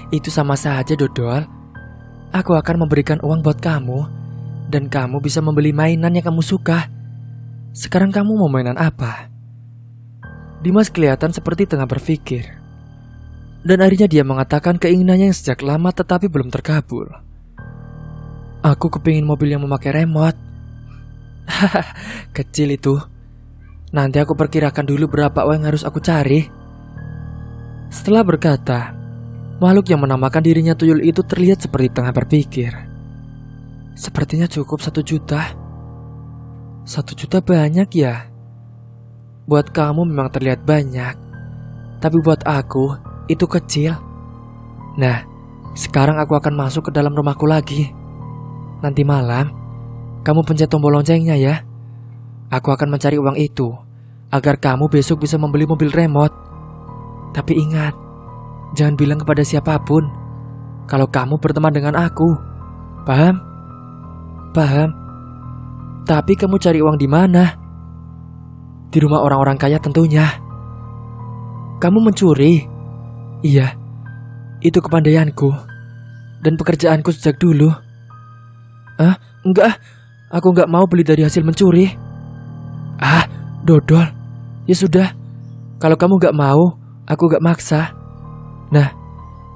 Itu sama saja, Dodol. Aku akan memberikan uang buat kamu, dan kamu bisa membeli mainan yang kamu suka. Sekarang kamu mau mainan apa? Dimas kelihatan seperti tengah berpikir. Dan akhirnya dia mengatakan keinginannya yang sejak lama tetapi belum terkabul. Aku kepingin mobil yang memakai remote. Hahaha, kecil itu. Nanti aku perkirakan dulu berapa uang yang harus aku cari. Setelah berkata, makhluk yang menamakan dirinya Tuyul itu terlihat seperti tengah berpikir. Sepertinya cukup 1 juta. 1 juta banyak ya. Buat kamu memang terlihat banyak, tapi buat aku itu kecil. Nah, sekarang aku akan masuk ke dalam rumahku lagi. Nanti malam, kamu pencet tombol loncengnya ya. Aku akan mencari uang itu, agar kamu besok bisa membeli mobil remote. Tapi ingat, jangan bilang kepada siapapun kalau kamu berteman dengan aku. Paham? Paham. Tapi kamu cari uang di mana? Di rumah orang-orang kaya tentunya. Kamu mencuri? Iya, itu kepandaianku. dan pekerjaanku sejak dulu. Ah, enggak, aku enggak mau beli dari hasil mencuri. Ah, dodol. Ya sudah, kalau kamu enggak mau, aku enggak maksa. Nah,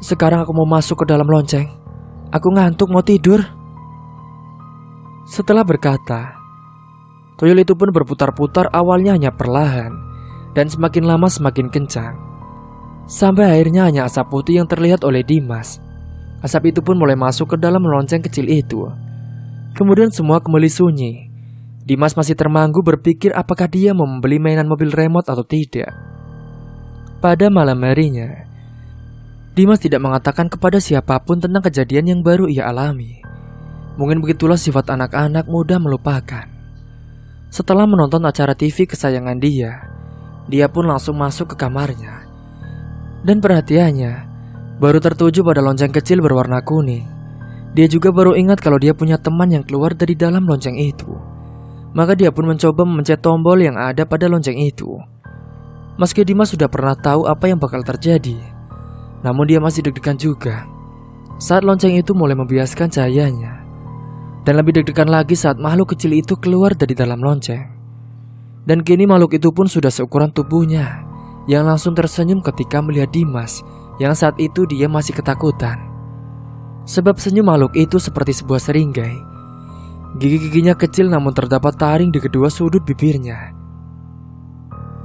sekarang aku mau masuk ke dalam lonceng. Aku ngantuk mau tidur. Setelah berkata, tuyul itu pun berputar-putar, awalnya hanya perlahan, dan semakin lama semakin kencang. Sampai akhirnya hanya asap putih yang terlihat oleh Dimas. Asap itu pun mulai masuk ke dalam lonceng kecil itu. Kemudian semua kembali sunyi. Dimas masih termanggu berpikir apakah dia mau membeli mainan mobil remote atau tidak. Pada malam harinya, Dimas tidak mengatakan kepada siapapun tentang kejadian yang baru ia alami. Mungkin begitulah sifat anak-anak mudah melupakan. Setelah menonton acara TV kesayangan dia pun langsung masuk ke kamarnya. Dan perhatiannya baru tertuju pada lonceng kecil berwarna kuning. Dia juga baru ingat kalau dia punya teman yang keluar dari dalam lonceng itu. Maka dia pun mencoba memencet tombol yang ada pada lonceng itu. Meski Dimas sudah pernah tahu apa yang bakal terjadi, namun dia masih deg-degan juga saat lonceng itu mulai membiaskan cahayanya. Dan lebih deg-degan lagi saat makhluk kecil itu keluar dari dalam lonceng. Dan kini makhluk itu pun sudah seukuran tubuhnya, yang langsung tersenyum ketika melihat Dimas yang saat itu dia masih ketakutan. Sebab senyum makhluk itu seperti sebuah seringai. Gigi-giginya kecil namun terdapat taring di kedua sudut bibirnya.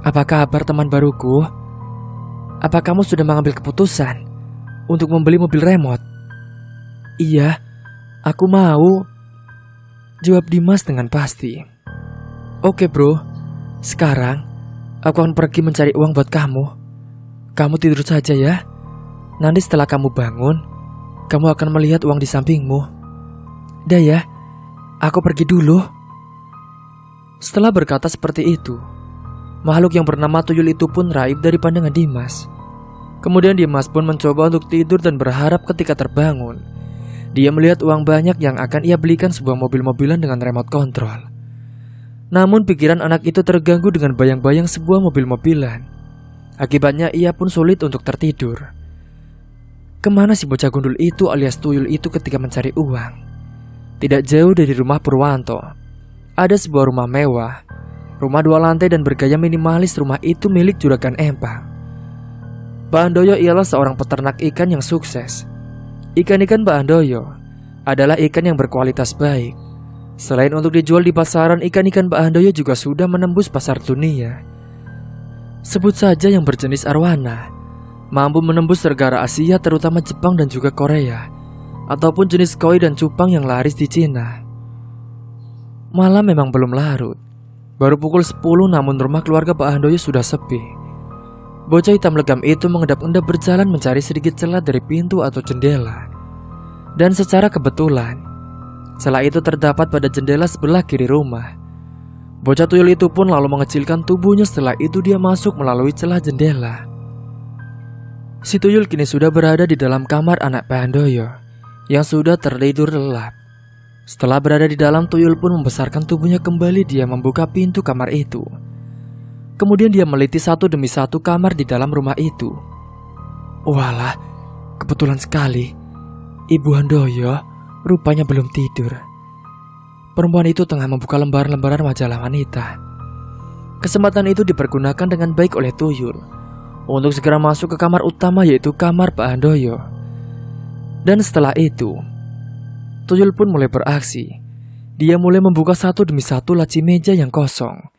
Apa kabar teman baruku? Apa kamu sudah mengambil keputusan untuk membeli mobil remote? Iya, aku mau, jawab Dimas dengan pasti. Oke bro, sekarang aku akan pergi mencari uang buat kamu. Kamu tidur saja ya. Nanti setelah kamu bangun, kamu akan melihat uang di sampingmu. Dah ya, aku pergi dulu. Setelah berkata seperti itu, makhluk yang bernama tuyul itu pun raib dari pandangan Dimas. Kemudian Dimas pun mencoba untuk tidur dan berharap ketika terbangun, dia melihat uang banyak yang akan ia belikan sebuah mobil-mobilan dengan remote control. Namun pikiran anak itu terganggu dengan bayang-bayang sebuah mobil-mobilan. Akibatnya ia pun sulit untuk tertidur. Kemana si bocah gundul itu alias tuyul itu ketika mencari uang? Tidak jauh dari rumah Purwanto ada sebuah rumah mewah. Rumah 2 lantai dan bergaya minimalis. Rumah itu milik Juragan Empang. Mbak Handoyo ialah seorang peternak ikan yang sukses. Ikan-ikan Mbak Handoyo adalah ikan yang berkualitas baik. Selain untuk dijual di pasaran, ikan-ikan Mbak Handoyo juga sudah menembus pasar dunia. Sebut saja yang berjenis arwana, mampu menembus negara Asia terutama Jepang dan juga Korea, ataupun jenis koi dan cupang yang laris di Cina. Malam memang belum larut, baru pukul 10 namun rumah keluarga Mbak Handoyo sudah sepi. Bocah hitam legam itu mengendap-endap berjalan mencari sedikit celah dari pintu atau jendela. Dan secara kebetulan, celah itu terdapat pada jendela sebelah kiri rumah. Bocah tuyul itu pun lalu mengecilkan tubuhnya, setelah itu dia masuk melalui celah jendela. Si tuyul kini sudah berada di dalam kamar anak Pak Handoyo yang sudah tertidur lelap. Setelah berada di dalam, tuyul pun membesarkan tubuhnya kembali. Dia membuka pintu kamar itu. Kemudian dia meliti satu demi satu kamar di dalam rumah itu. Walah, kebetulan sekali Ibu Handoyo rupanya belum tidur. Perempuan itu tengah membuka lembaran-lembaran majalah wanita. Kesempatan itu dipergunakan dengan baik oleh tuyul untuk segera masuk ke kamar utama, yaitu kamar Pak Handoyo. Dan setelah itu, tuyul pun mulai beraksi. Dia mulai membuka satu demi satu laci meja yang kosong.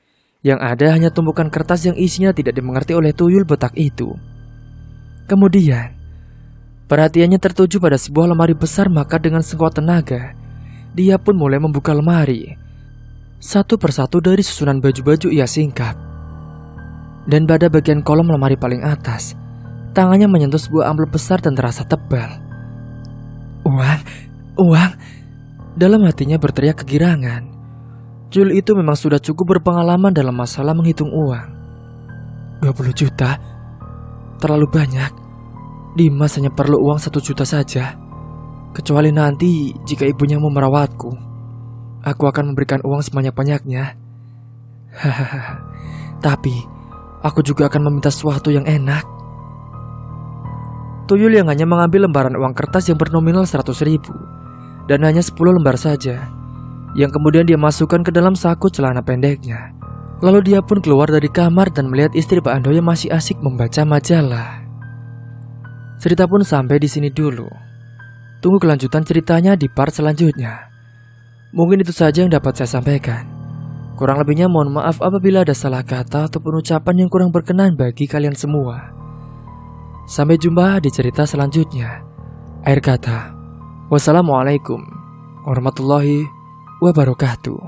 Yang ada hanya tumpukan kertas yang isinya tidak dimengerti oleh tuyul botak itu. Kemudian, perhatiannya tertuju pada sebuah lemari besar, maka dengan sekuat tenaga, dia pun mulai membuka lemari. Satu persatu dari susunan baju-baju ia singkap. Dan pada bagian kolom lemari paling atas, tangannya menyentuh sebuah amplop besar dan terasa tebal. Uang, uang. Dalam hatinya berteriak kegirangan. Tuyul itu memang sudah cukup berpengalaman dalam masalah menghitung uang. 20 juta? Terlalu banyak. Dimas hanya perlu uang 1 juta saja. Kecuali nanti jika ibunya mau merawatku, aku akan memberikan uang sebanyak-banyaknya. Hahaha. Tapi aku juga akan meminta sesuatu yang enak. Tuyul yang hanya mengambil lembaran uang kertas yang bernominal 100.000 dan hanya 10 lembar saja, yang kemudian dia masukkan ke dalam saku celana pendeknya. Lalu dia pun keluar dari kamar dan melihat istri Pak Ando yang masih asik membaca majalah. Cerita pun sampai di sini dulu. Tunggu kelanjutan ceritanya di part selanjutnya. Mungkin itu saja yang dapat saya sampaikan. Kurang lebihnya mohon maaf apabila ada salah kata ataupun ucapan yang kurang berkenan bagi kalian semua. Sampai jumpa di cerita selanjutnya. Akhir kata, wassalamualaikum warahmatullahi wabarakatuh.